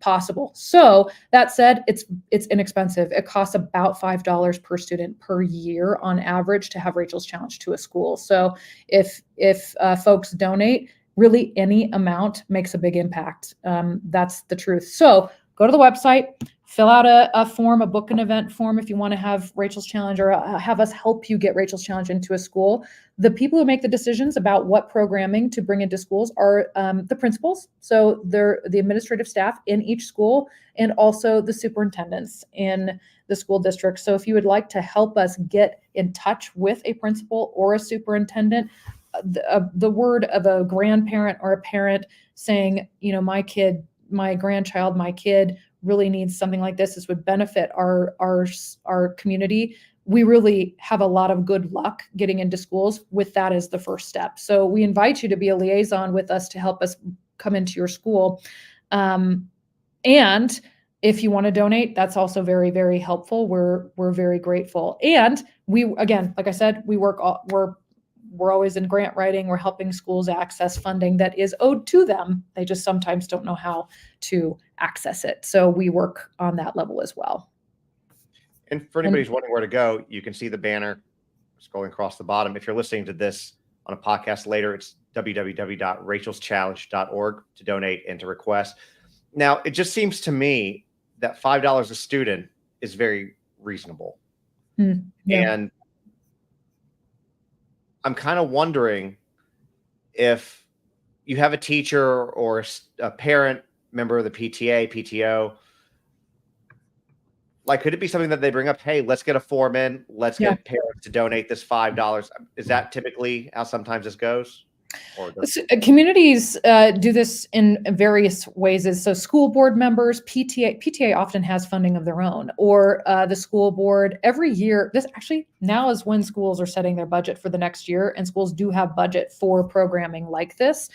possible. So that said, it's inexpensive. It costs about $5 per student per year on average to have Rachel's Challenge to a school. So if folks donate, really any amount makes a big impact. That's the truth. So go to the website, fill out a form, a book an event form if you want to have Rachel's Challenge, or have us help you get Rachel's Challenge into a school. The people who make the decisions about what programming to bring into schools are the principals. So they're the administrative staff in each school, and also the superintendents in the school district. So if you would like to help us get in touch with a principal or a superintendent, the word of a grandparent or a parent saying, my kid, my grandchild, my kid really needs something like this. This would benefit our community. We really have a lot of good luck getting into schools with that as the first step. So we invite you to be a liaison with us to help us come into your school. And if you want to donate, that's also very, very helpful. We're very grateful. And we, again, like I said, we're always in grant writing. We're helping schools access funding that is owed to them. They just sometimes don't know how to access it. So we work on that level as well. And for anybody who's wondering where to go, you can see the banner scrolling across the bottom. If you're listening to this on a podcast later, it's www.rachelschallenge.org to donate and to request. Now, it just seems to me that $5 a student is very reasonable. Yeah. And I'm kind of wondering if you have a teacher or a parent member of the PTA, PTO, Like, could it be something that they bring up? Hey, let's get a form in. Let's Yeah. get parents to donate this $5. Is that typically how sometimes this goes? Or Communities do this in various ways. So school board members, PTA often has funding of their own, or the school board every year. This actually now is when schools are setting their budget for the next year, and schools do have budget for programming like this.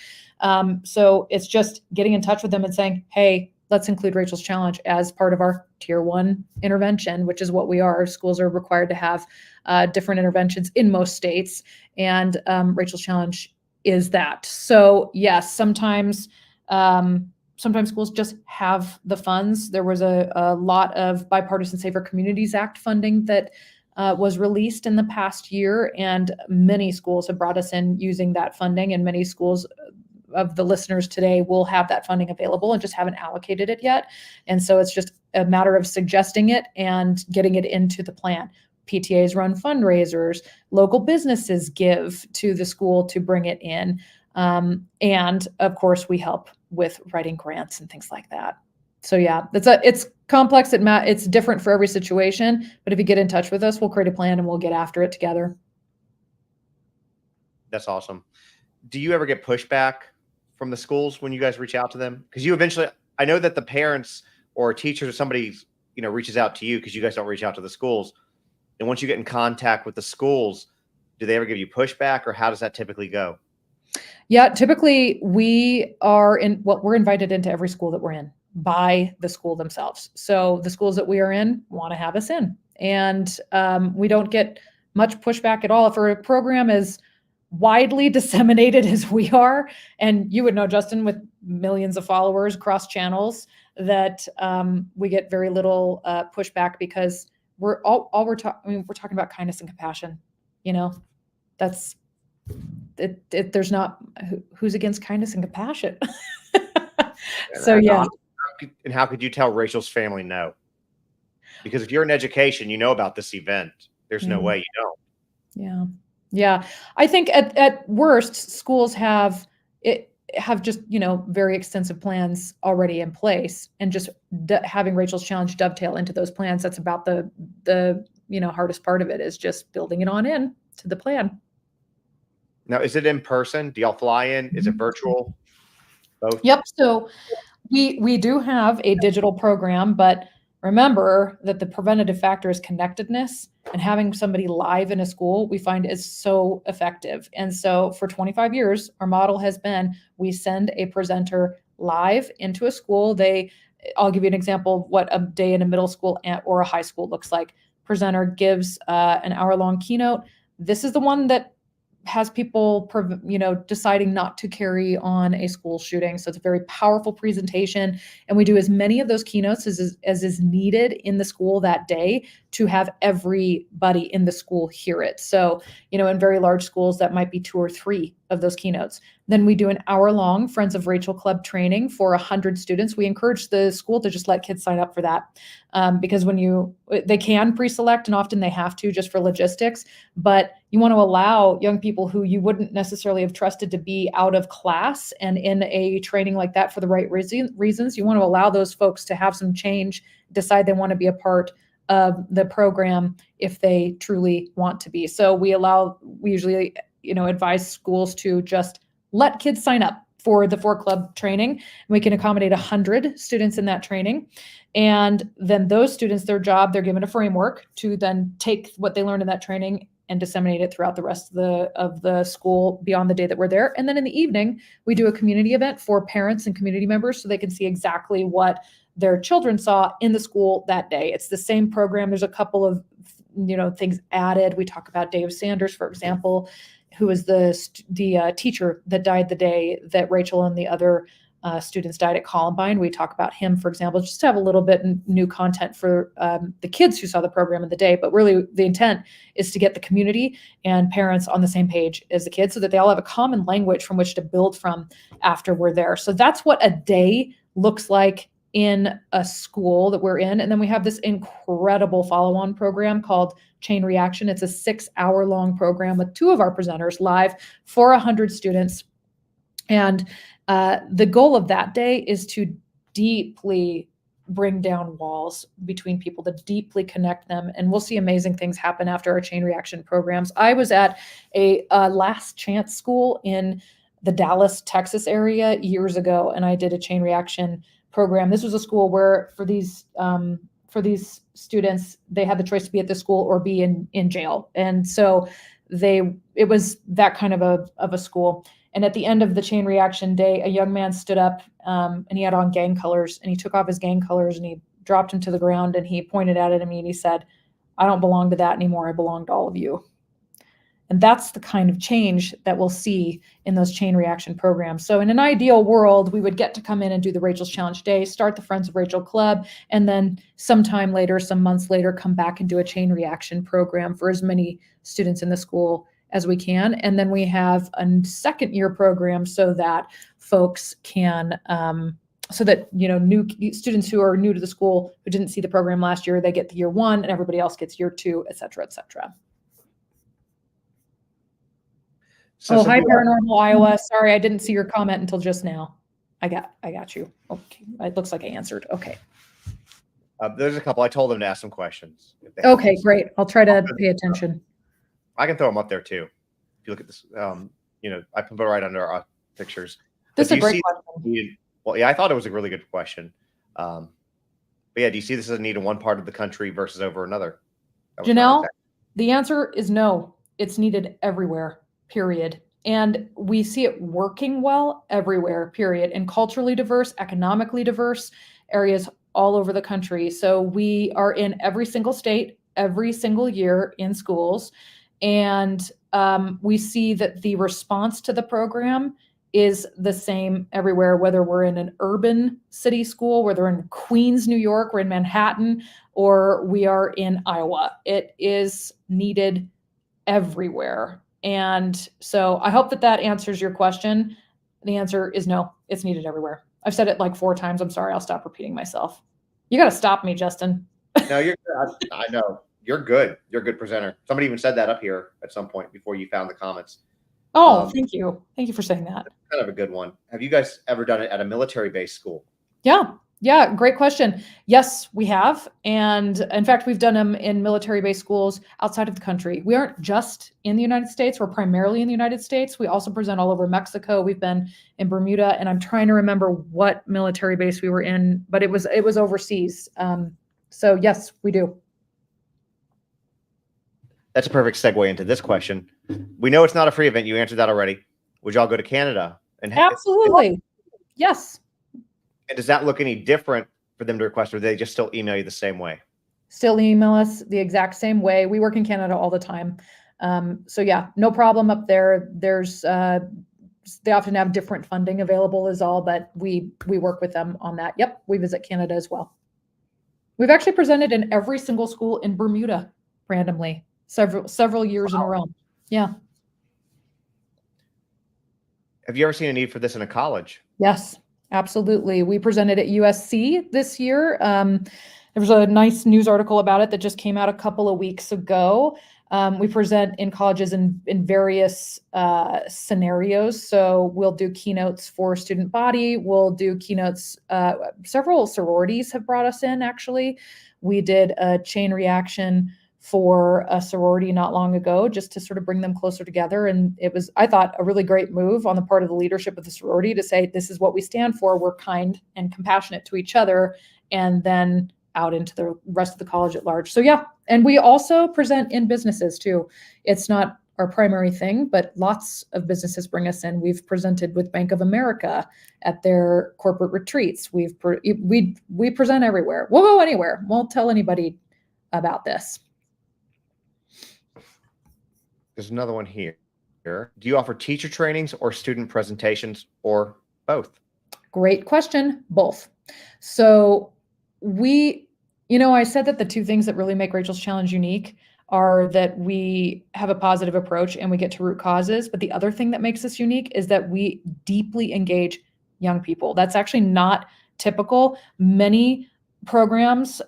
So it's just getting in touch with them and saying, hey, let's include Rachel's Challenge as part of our tier 1 intervention, which is what we are. Schools are required to have different interventions in most states, and Rachel's Challenge is that. So yes, sometimes schools just have the funds. There was a lot of Bipartisan Safer Communities Act funding that was released in the past year, and many schools have brought us in using that funding, and many schools of the listeners today will have that funding available and just haven't allocated it yet. And so it's just a matter of suggesting it and getting it into the plan. PTAs run fundraisers, local businesses give to the school to bring it in. And of course, we help with writing grants and things like that. So yeah, it's complex. It's different for every situation, but if you get in touch with us, we'll create a plan and we'll get after it together. That's awesome. Do you ever get pushback from the schools when you guys reach out to them? Because you eventually, I know that the parents or teachers or somebody, reaches out to you because you guys don't reach out to the schools. And once you get in contact with the schools, do they ever give you pushback, or how does that typically go? Yeah, typically we're invited into every school that we're in by the school themselves. So the schools that we are in want to have us in, and we don't get much pushback at all. If a program is widely disseminated as we are, and you would know, Justin, with millions of followers across channels, that we get very little pushback, because we're talking about kindness and compassion. That's it. There's not who's against kindness and compassion. So yeah. And how could you tell Rachel's family no? Because if you're in education, you know about this event. There's no way you don't. Yeah. I think at worst, schools have just very extensive plans already in place, and just having Rachel's Challenge dovetail into those plans. That's about the hardest part of it, is just building it on in to the plan. Now, is it in person? Do y'all fly in? Is it virtual? Both? Yep. So we do have a digital program, but remember that the preventative factor is connectedness, and having somebody live in a school we find is so effective. And so for 25 years, our model has been, we send a presenter live into a school. I'll give you an example of what a day in a middle school or a high school looks like. Presenter gives an hour-long keynote. This is the one that has people, deciding not to carry on a school shooting. So it's a very powerful presentation. And we do as many of those keynotes as is needed in the school that day to have everybody in the school hear it. So, in very large schools, that might be 2 or 3 of those keynotes. Then we do an hour-long Friends of Rachel Club training for 100 students. We encourage the school to just let kids sign up for that, because they can pre-select, and often they have to, just for logistics. But you want to allow young people who you wouldn't necessarily have trusted to be out of class and in a training like that for the right reasons. You want to allow those folks to have some change, decide they want to be a part of the program if they truly want to be. So we usually advise schools to just let kids sign up for the 4 club training. We can accommodate 100 students in that training. And then those students, their job, they're given a framework to then take what they learned in that training and disseminate it throughout the rest of the school beyond the day that we're there. And then in the evening, we do a community event for parents and community members, so they can see exactly what their children saw in the school that day. It's the same program. There's a couple of things added. We talk about Dave Sanders, for example, who was the teacher that died the day that Rachel and the other students died at Columbine. We talk about him, for example, just to have a little bit new content for the kids who saw the program in the day. But really, the intent is to get the community and parents on the same page as the kids, so that they all have a common language from which to build from after we're there. So that's what a day looks like in a school that we're in. And then we have this incredible follow-on program called Chain Reaction. It's a 6-hour-long program with 2 of our presenters live for 100 students. And the goal of that day is to deeply bring down walls between people, to deeply connect them. And we'll see amazing things happen after our chain reaction programs. I was at a last chance school in the Dallas, Texas area years ago, and I did a chain reaction program. This was a school where for these students, they had the choice to be at the school or be in jail. And so it was that kind of a school. And at the end of the chain reaction day, a young man stood up and he had on gang colors, and he took off his gang colors and he dropped them to the ground, and he pointed at me and he said, "I don't belong to that anymore. I belong to all of you." And that's the kind of change that we'll see in those chain reaction programs. So in an ideal world, we would get to come in and do the Rachel's Challenge Day, start the Friends of Rachel Club, and then sometime later, some months later, come back and do a chain reaction program for as many students in the school as we can. And then we have a second year program so that folks can, so that, new students who are new to the school, who didn't see the program last year, they get the year one, and everybody else gets year two, et cetera, et cetera. So hi, Paranormal Iowa. Sorry, I didn't see your comment until just now. I got you. Okay, it looks like I answered. Okay. There's a couple. I told them to ask some questions. Okay, great. I'll try to pay attention. I can throw them up there too. If you look at this, I can put it right under our pictures. This is a great question. Well, yeah, I thought it was a really good question. But yeah, do you see this as a need in one part of the country versus over another? Janelle, the answer is no. It's needed everywhere, period. And we see it working well everywhere, period. In culturally diverse, economically diverse areas all over the country. So we are in every single state, every single year in schools. And we see that the response to the program is the same everywhere, whether we're in an urban city school, whether we're in Queens, New York, we're in Manhattan, or we are in Iowa. It is needed everywhere. And so I hope that answers your question. The answer is no, it's needed everywhere. I've said it like 4 times. I'm sorry. I'll stop repeating myself. You got to stop me, Justin. No, you're good. I know. You're good. You're a good presenter. Somebody even said that up here at some point before you found the comments. Oh, thank you. Thank you for saying that. Kind of a good one. Have you guys ever done it at a military-based school? Yeah, great question. Yes, we have. And in fact, we've done them in military-based schools outside of the country. We aren't just in the United States. We're primarily in the United States. We also present all over Mexico. We've been in Bermuda, and I'm trying to remember what military base we were in, but it was overseas. So yes, we do. That's a perfect segue into this question. We know it's not a free event. You answered that already. Would y'all go to Canada? Absolutely. Yes. And does that look any different for them to request, or do they just still email you the same way? Still email us the exact same way. We work in Canada all the time. So yeah, no problem up there. There's they often have different funding available is all, but we work with them on that. Yep, we visit Canada as well. We've actually presented in every single school in Bermuda randomly, several years in a row. Yeah. Have you ever seen a need for this in a college? Yes, absolutely. We presented at USC this year. There was a nice news article about it that just came out a couple of weeks ago. We present in colleges in various scenarios. So we'll do keynotes for student body. We'll do keynotes. Several sororities have brought us in, actually. We did a chain reaction for a sorority not long ago, just to sort of bring them closer together. And it was, I thought, a really great move on the part of the leadership of the sorority to say, this is what we stand for. We're kind and compassionate to each other. And then out into the rest of the college at large. So yeah. And we also present in businesses too. It's not our primary thing, but lots of businesses bring us in. We've presented with Bank of America at their corporate retreats. We present everywhere. We'll go anywhere. Won't tell anybody about this. There's another one here. Do you offer teacher trainings or student presentations, or both? Great question. Both. So I said that the 2 things that really make Rachel's Challenge unique are that we have a positive approach and we get to root causes. But the other thing that makes us unique is that we deeply engage young people. That's actually not typical. Many programs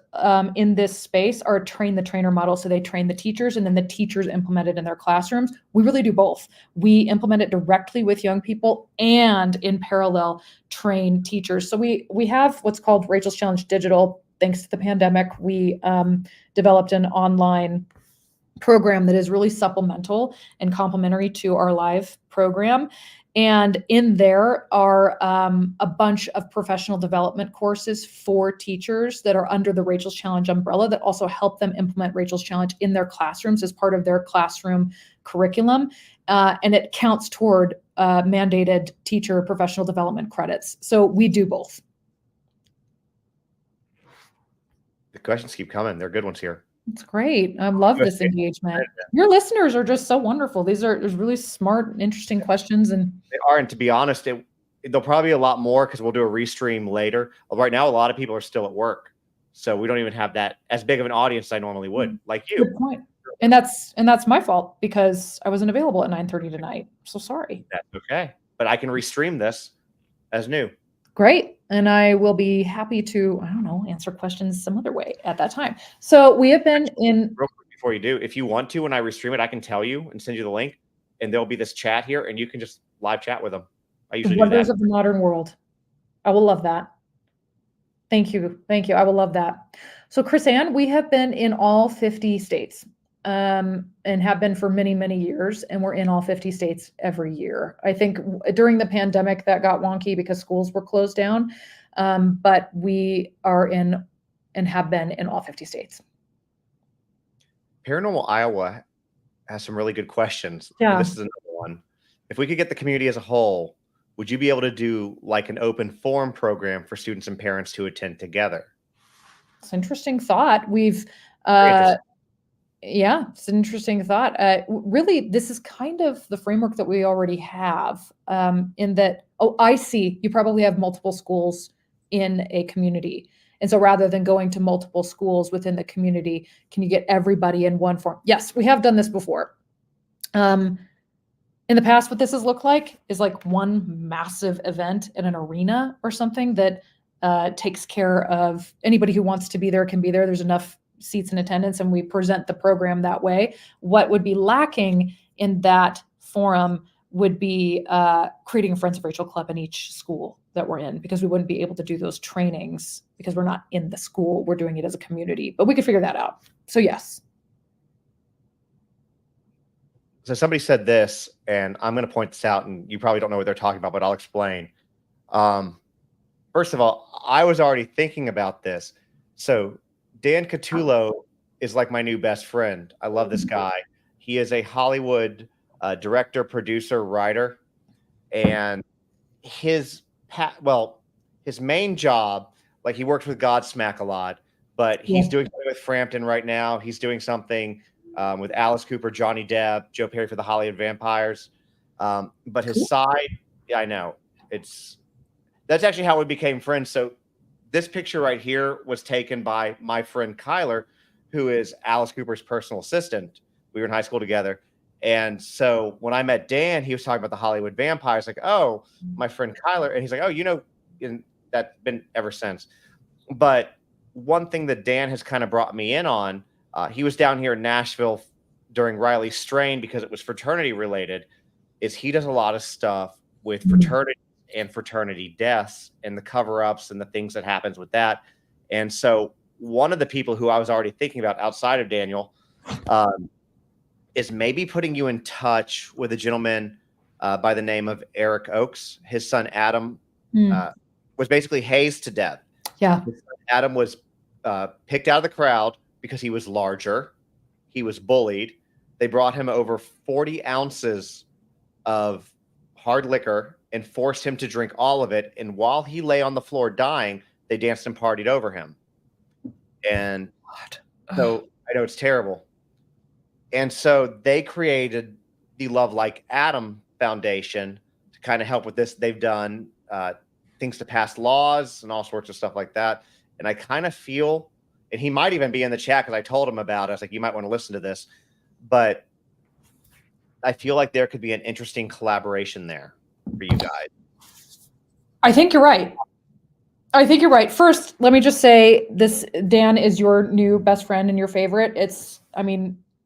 in this space are a train the trainer model. So they train the teachers and then the teachers implement it in their classrooms. We really do both. We implement it directly with young people and in parallel train teachers. So we have what's called Rachel's Challenge Digital. Thanks to the pandemic, we developed an online program that is really supplemental and complementary to our live program. And in there are a bunch of professional development courses for teachers that are under the Rachel's Challenge umbrella that also help them implement Rachel's Challenge in their classrooms as part of their classroom curriculum. And it counts toward mandated teacher professional development credits. So we do both. The questions keep coming. They're good ones here. It's great. I love this engagement. Your listeners are just so wonderful. There's really smart and interesting questions. And they are. And to be honest, there'll probably be a lot more because we'll do a restream later. Right now, a lot of people are still at work. So we don't even have that as big of an audience as I normally would, like you. Good point. And that's my fault because I wasn't available at 9:30 tonight. So sorry. That's okay. But I can restream this as new. Great. And I will be happy to, I don't know, answer questions some other way at that time. So we have been in. Real quick before you do, if you want to, when I restream it, I can tell you and send you the link, and there'll be this chat here, and you can just live chat with them. I usually do that. Wonders of the modern world. I will love that. Thank you. Thank you. I will love that. So Chris Ann, we have been in all 50 states. And have been for many, many years. And we're in all 50 states every year. I think during the pandemic that got wonky because schools were closed down. But we are in and have been in all 50 states. Paranormal Iowa has some really good questions. Yeah. This is another one. If we could get the community as a whole, would you be able to do like an open forum program for students and parents to attend together? It's an interesting thought. Yeah, it's an interesting thought. Really, this is kind of the framework that we already have in that, I see, you probably have multiple schools in a community. And so rather than going to multiple schools within the community, can you get everybody in one form? Yes, we have done this before. In the past, what this has looked like is like one massive event in an arena or something that takes care of anybody who wants to be there can be there. There's enough seats in attendance and we present the program that way. What would be lacking in that forum would be creating a Friends of Rachel Club in each school that we're in, because we wouldn't be able to do those trainings because we're not in the school. We're doing it as a community, but we could figure that out. So yes. So somebody said this, and I'm going to point this out, and you probably don't know what they're talking about, but I'll explain. First of all, I was already thinking about this. So Dan Catullo is like my new best friend. I love this guy. He is a Hollywood director, producer, writer, and his main job, like he worked with Godsmack a lot, but he's doing something with Frampton right now. He's doing something with Alice Cooper, Johnny Depp, Joe Perry for the Hollywood Vampires. But his side, yeah, I know. That's actually how we became friends. So this picture right here was taken by my friend Kyler, who is Alice Cooper's personal assistant. We were in high school together. And so when I met Dan, he was talking about the Hollywood Vampires, like, oh, my friend Kyler. And he's like, oh, and that's been ever since. But one thing that Dan has kind of brought me in on, he was down here in Nashville during Riley's strain because it was fraternity related, is he does a lot of stuff with fraternity and fraternity deaths and the cover-ups and the things that happens with that. And so one of the people who I was already thinking about outside of Daniel is maybe putting you in touch with a gentleman by the name of Eric Oakes. His son Adam was basically hazed to death. Yeah. His son Adam was picked out of the crowd because he was larger. He was bullied. They brought him over 40 ounces of hard liquor and forced him to drink all of it. And while he lay on the floor dying, they danced and partied over him. And so I know it's terrible. And so they created the Love Like Adam Foundation to kind of help with this. They've done things to pass laws and all sorts of stuff like that. And I kind of feel, and he might even be in the chat because I told him about it. I was like, you might want to listen to this. But I feel like there could be an interesting collaboration there for you guys. I think you're right. I think you're right. First, let me just say this, Dan is your new best friend and your favorite.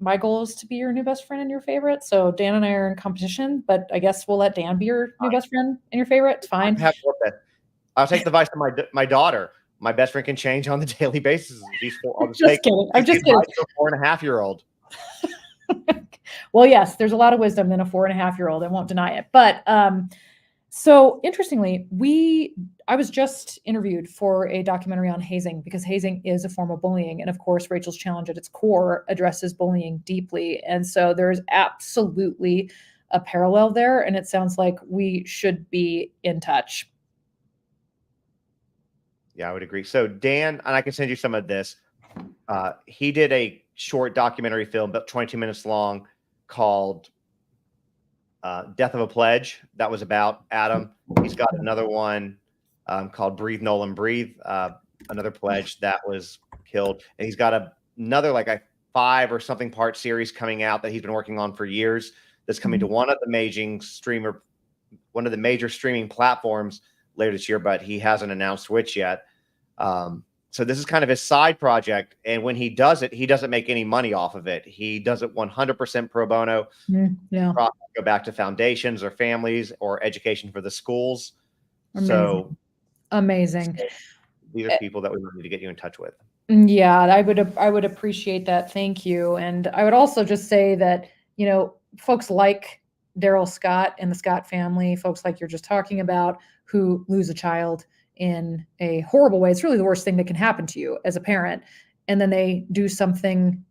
My goal is to be your new best friend and your favorite. So Dan and I are in competition, but I guess we'll let Dan be your new best friend and your favorite. It's fine. I'll take the advice of my daughter. My best friend can change on the daily basis. I'm just kidding. 4.5-year-old. Well, yes, there's a lot of wisdom in a 4.5-year-old. I won't deny it. But so interestingly, I was just interviewed for a documentary on hazing, because hazing is a form of bullying. And of course, Rachel's Challenge at its core addresses bullying deeply. And so there's absolutely a parallel there. And it sounds like we should be in touch. Yeah, I would agree. So Dan, and I can send you some of this. He did a short documentary film, about 22 minutes long, called Death of a Pledge. That was about Adam. He's got another one called Breathe, Nolan, Breathe, another pledge that was killed. And he's got another like a 5 or something part series coming out that he's been working on for years. That's coming to one of the major streaming platforms later this year, but he hasn't announced which yet. So this is kind of his side project. And when he does it, he doesn't make any money off of it. He does it 100% pro bono. Yeah. Go back to foundations or families or education for the schools. Amazing. So amazing. So these are people that we need to get you in touch with. Yeah, I would appreciate that. Thank you. And I would also just say that, folks like Daryl Scott and the Scott family, folks like you're just talking about, who lose a child in a horrible way. It's really the worst thing that can happen to you as a parent. And then they do something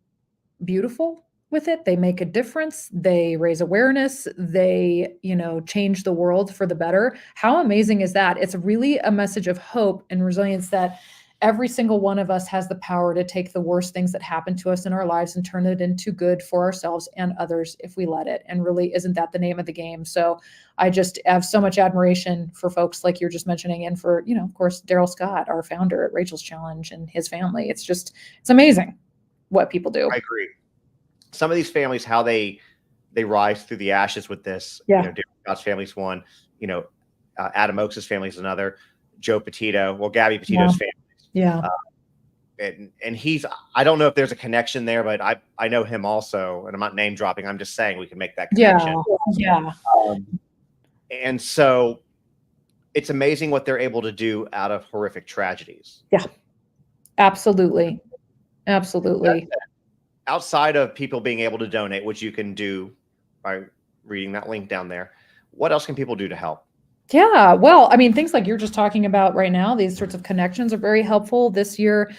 beautiful with it. They make a difference. They raise awareness. They, change the world for the better. How amazing is that? It's really a message of hope and resilience that every single one of us has the power to take the worst things that happen to us in our lives and turn it into good for ourselves and others if we let it. And really, isn't that the name of the game? So I just have so much admiration for folks like you're just mentioning, and for, of course, Daryl Scott, our founder at Rachel's Challenge, and his family. It's amazing what people do. I agree. Some of these families, how they rise through the ashes with this. Yeah. Daryl Scott's family's one. Adam Oaks' family is another. Joe Petito, Gabby Petito's family. Yeah. And I don't know if there's a connection there, but I know him also, and I'm not name dropping. I'm just saying we can make that connection. Yeah. And so it's amazing what they're able to do out of horrific tragedies. Yeah, absolutely. Outside of people being able to donate, which you can do by reading that link down there, what else can people do to help? Yeah, well, things like you're just talking about right now, these sorts of connections are very helpful this year.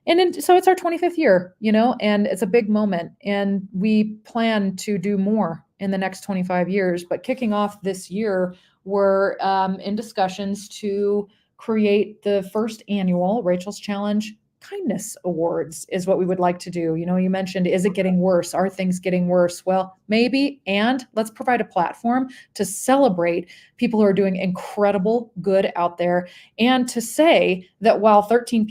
So it's our 25th year, and it's a big moment. And we plan to do more in the next 25 years. But kicking off this year, we're in discussions to create the first annual Rachel's Challenge Kindness Awards is what we would like to do. You mentioned, is it getting worse? Are things getting worse? Well, maybe. And let's provide a platform to celebrate people who are doing incredible good out there, and to say that while 13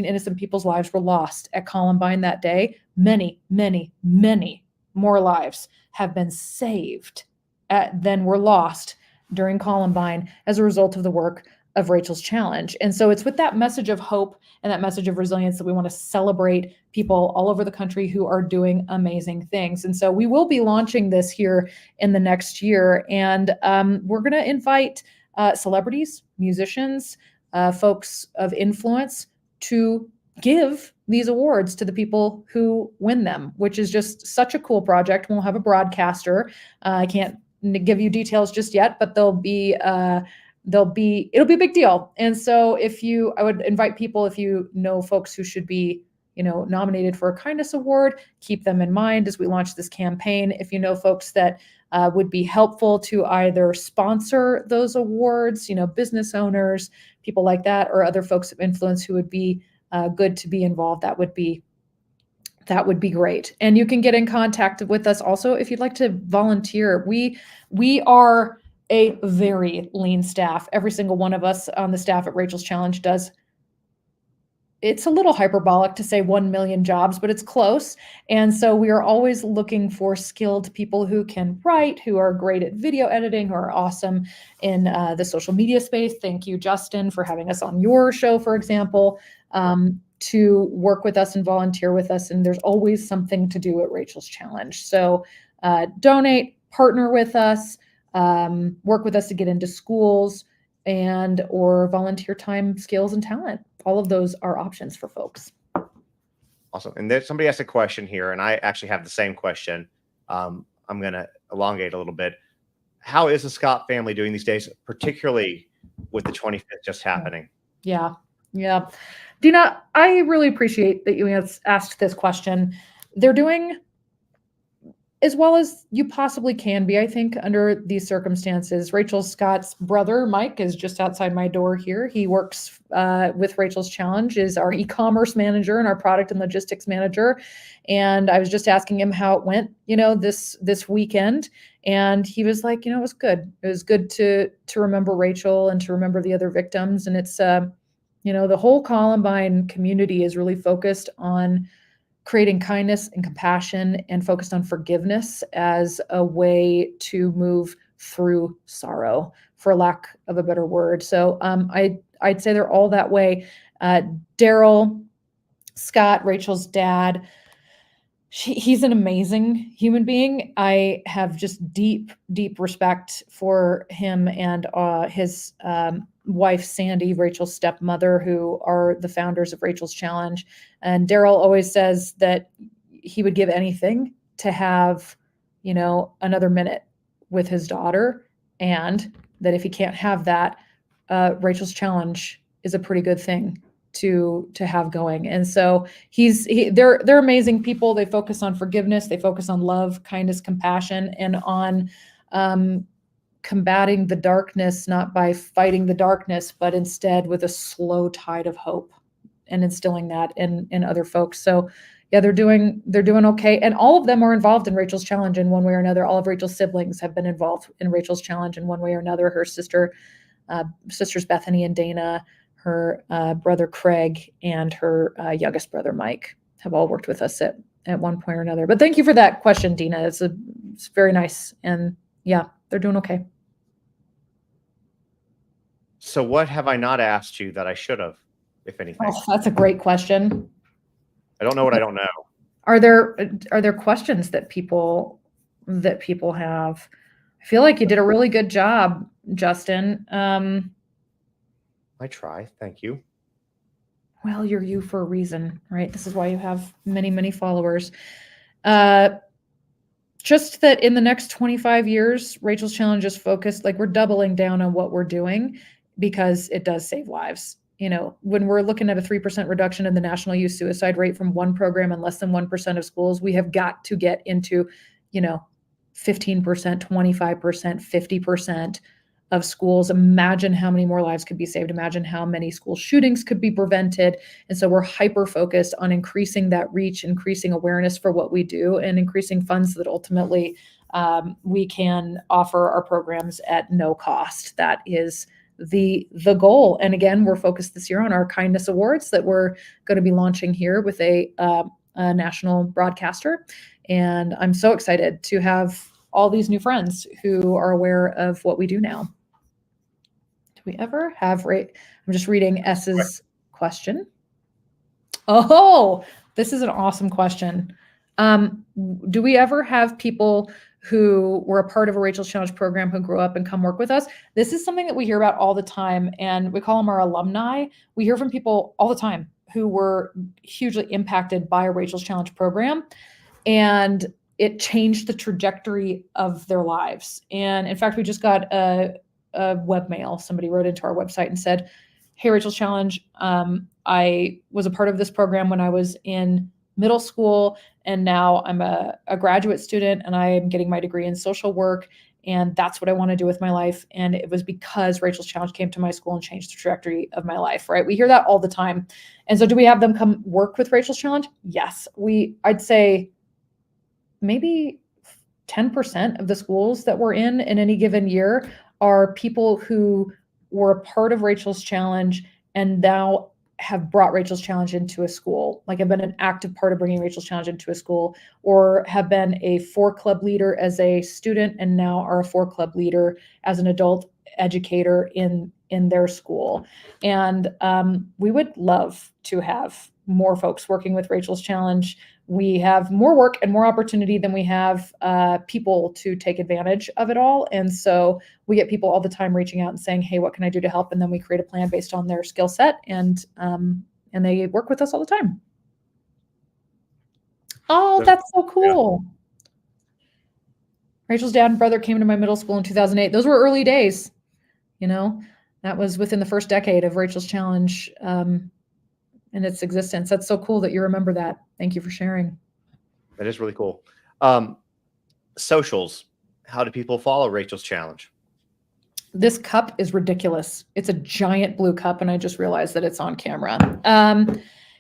innocent people's lives were lost at Columbine that day, many, many, many more lives have been saved than were lost during Columbine as a result of the work of Rachel's Challenge. And so it's with that message of hope and that message of resilience that we want to celebrate people all over the country who are doing amazing things. And so we will be launching this here in the next year. And we're going to invite celebrities, musicians, folks of influence to give these awards to the people who win them, which is just such a cool project. We'll have a broadcaster. I can't give you details just yet, but it'll be a big deal. And so I would invite people, if you know folks who should be, nominated for a kindness award, keep them in mind as we launch this campaign. If you know folks that would be helpful to either sponsor those awards, business owners, people like that, or other folks of influence who would be good to be involved, that would be great. And you can get in contact with us also if you'd like to volunteer. We are a very lean staff. Every single one of us on the staff at Rachel's Challenge does it's a little hyperbolic to say 1 million jobs, but it's close. And so we are always looking for skilled people who can write, who are great at video editing, who are awesome in the social media space. Thank you, Justin, for having us on your show, for example, to work with us and volunteer with us. And there's always something to do at Rachel's Challenge. So donate, partner with us, work with us to get into schools, and or volunteer time, skills, and talent. All of those are options for folks. Awesome. And there's somebody asked a question here, and I actually have the same question. I'm going to elongate a little bit. How is the Scott family doing these days, particularly with the 25th just happening? Yeah. Dina, I really appreciate that you asked this question. They're doing as well as you possibly can be, I think, under these circumstances. Rachel Scott's brother, Mike, is just outside my door here. He works with Rachel's Challenge, is our e-commerce manager and our product and logistics manager. And I was just asking him how it went, this weekend. And he was like, it was good. It was good to remember Rachel and to remember the other victims. And it's, the whole Columbine community is really focused on creating kindness and compassion and focused on forgiveness as a way to move through sorrow, for lack of a better word. So I'd say they're all that way. Daryl Scott, Rachel's dad, he's an amazing human being. I have just deep, deep respect for him and his wife, Sandy, Rachel's stepmother, who are the founders of Rachel's Challenge. And Daryl always says that he would give anything to have, another minute with his daughter, and that if he can't have that, Rachel's Challenge is a pretty good thing to have going. And so they're amazing people. They focus on forgiveness. They focus on love, kindness, compassion, and on combating the darkness, not by fighting the darkness, but instead with a slow tide of hope and instilling that in other folks. So yeah, they're doing okay. And all of them are involved in Rachel's Challenge in one way or another. All of Rachel's siblings have been involved in Rachel's Challenge in one way or another. Her sisters Bethany and Dana, her brother Craig, and her youngest brother Mike have all worked with us at one point or another. But thank you for that question, Dina. It's very nice. And yeah, they're doing okay. So what have I not asked you that I should have, if anything? Oh, that's a great question. I don't know what I don't know. Are there questions that people have? I feel like you did a really good job, Justin. I try. Thank you. Well, you're you for a reason, right? This is why you have many, many followers. Just that in the next 25 years, Rachel's Challenge is focused, like we're doubling down on what we're doing because it does save lives. When we're looking at a 3% reduction in the national youth suicide rate from one program in less than 1% of schools, we have got to get into, 15%, 25%, 50% of schools. Imagine how many more lives could be saved. Imagine how many school shootings could be prevented. And so we're hyper focused on increasing that reach, increasing awareness for what we do, and increasing funds that ultimately we can offer our programs at no cost. That is the goal. And again, we're focused this year on our Kindness Awards that we're going to be launching here with a national broadcaster. And I'm so excited to have all these new friends who are aware of what we do now. Do we ever have I'm just reading S's question. Oh, this is an awesome question. Do we ever have people who were a part of a Rachel's Challenge program who grew up and come work with us? This is something that we hear about all the time, and we call them our alumni. We hear from people all the time who were hugely impacted by a Rachel's Challenge program, and it changed the trajectory of their lives. And in fact, we just got a webmail. Somebody wrote into our website and said, "Hey, Rachel's Challenge, I was a part of this program when I was in middle school, and now I'm a graduate student, and I am getting my degree in social work, and that's what I want to do with my life. And it was because Rachel's Challenge came to my school and changed the trajectory of my life," right? We hear that all the time. And so do we have them come work with Rachel's Challenge? Yes. I'd say maybe 10% of the schools that we're in any given year are people who were a part of Rachel's Challenge and now have brought Rachel's Challenge into a school, like have been an active part of bringing Rachel's Challenge into a school, or have been a 4-club leader as a student and now are a 4-club leader as an adult educator in their school. And we would love to have more folks working with Rachel's Challenge. We have more work and more opportunity than we have people to take advantage of it all. And so we get people all the time reaching out and saying, hey, what can I do to help? And then we create a plan based on their skill set, and they work with us all the time. Oh, that's so cool. Yeah. Rachel's dad and brother came to my middle school in 2008. Those were early days. You know, that was within the first decade of Rachel's Challenge in its existence. That's so cool that you remember that. Thank you for sharing. That is really cool. Socials. How do people follow Rachel's Challenge? This cup is ridiculous. It's a giant blue cup, and I just realized that it's on camera.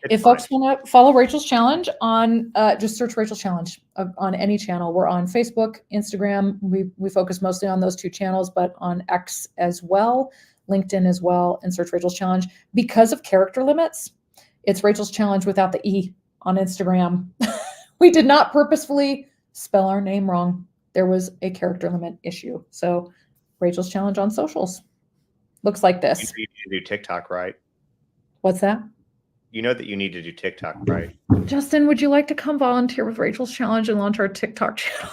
If folks want to follow Rachel's Challenge on, just search Rachel's Challenge on any channel. We're on Facebook, Instagram. We focus mostly on those 2 channels, but on X as well, LinkedIn as well, and search Rachel's Challenge. Because of character limits, it's Rachel's Challenge without the E on Instagram. We did not purposefully spell our name wrong. There was a character limit issue. So Rachel's Challenge on socials looks like this. You need to do TikTok, right? What's that? You know that you need to do TikTok, right? Justin, would you like to come volunteer with Rachel's Challenge and launch our TikTok channel?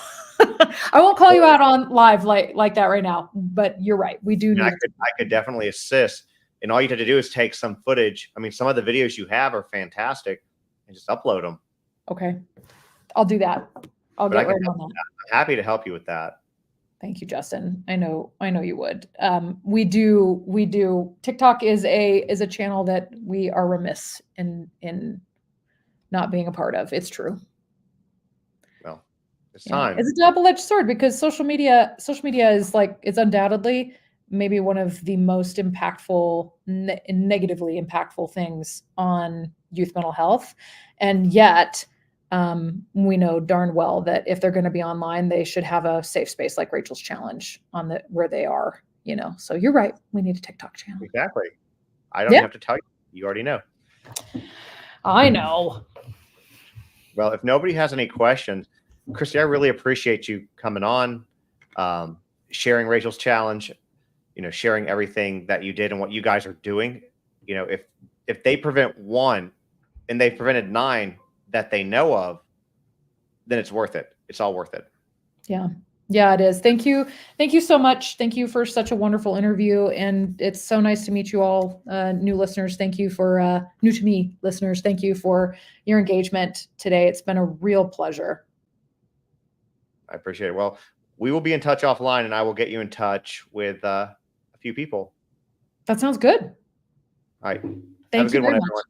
I won't call you out on live like that right now, but you're right. We do need I could definitely assist. And all you have to do is take some footage. I mean, some of the videos you have are fantastic, and just upload them. Okay. I'll do that. I'll get right on that. I'm happy to help you with that. Thank you, Justin. I know you would. We do. TikTok is a channel that we are remiss in not being a part of. It's true. Well, it's time. It's a double-edged sword, because social media is it's undoubtedly maybe one of the most impactful, negatively impactful things on youth mental health. And yet, we know darn well that if they're going to be online, they should have a safe space like Rachel's Challenge where they are, So you're right. We need a TikTok channel. Exactly. I don't have to tell you. You already know. I know. Well, if nobody has any questions, Kristi, I really appreciate you coming on, sharing Rachel's Challenge, sharing everything that you did and what you guys are doing. If they prevent 1 and they prevented 9 that they know of, then it's worth it. It's all worth it. Yeah. Yeah, it is. Thank you. Thank you so much. Thank you for such a wonderful interview. And it's so nice to meet you all, new listeners. Thank you for new to me listeners. Thank you for your engagement today. It's been a real pleasure. I appreciate it. Well, we will be in touch offline, and I will get you in touch with a few people. That sounds good. All right. Thank you very much. Everyone.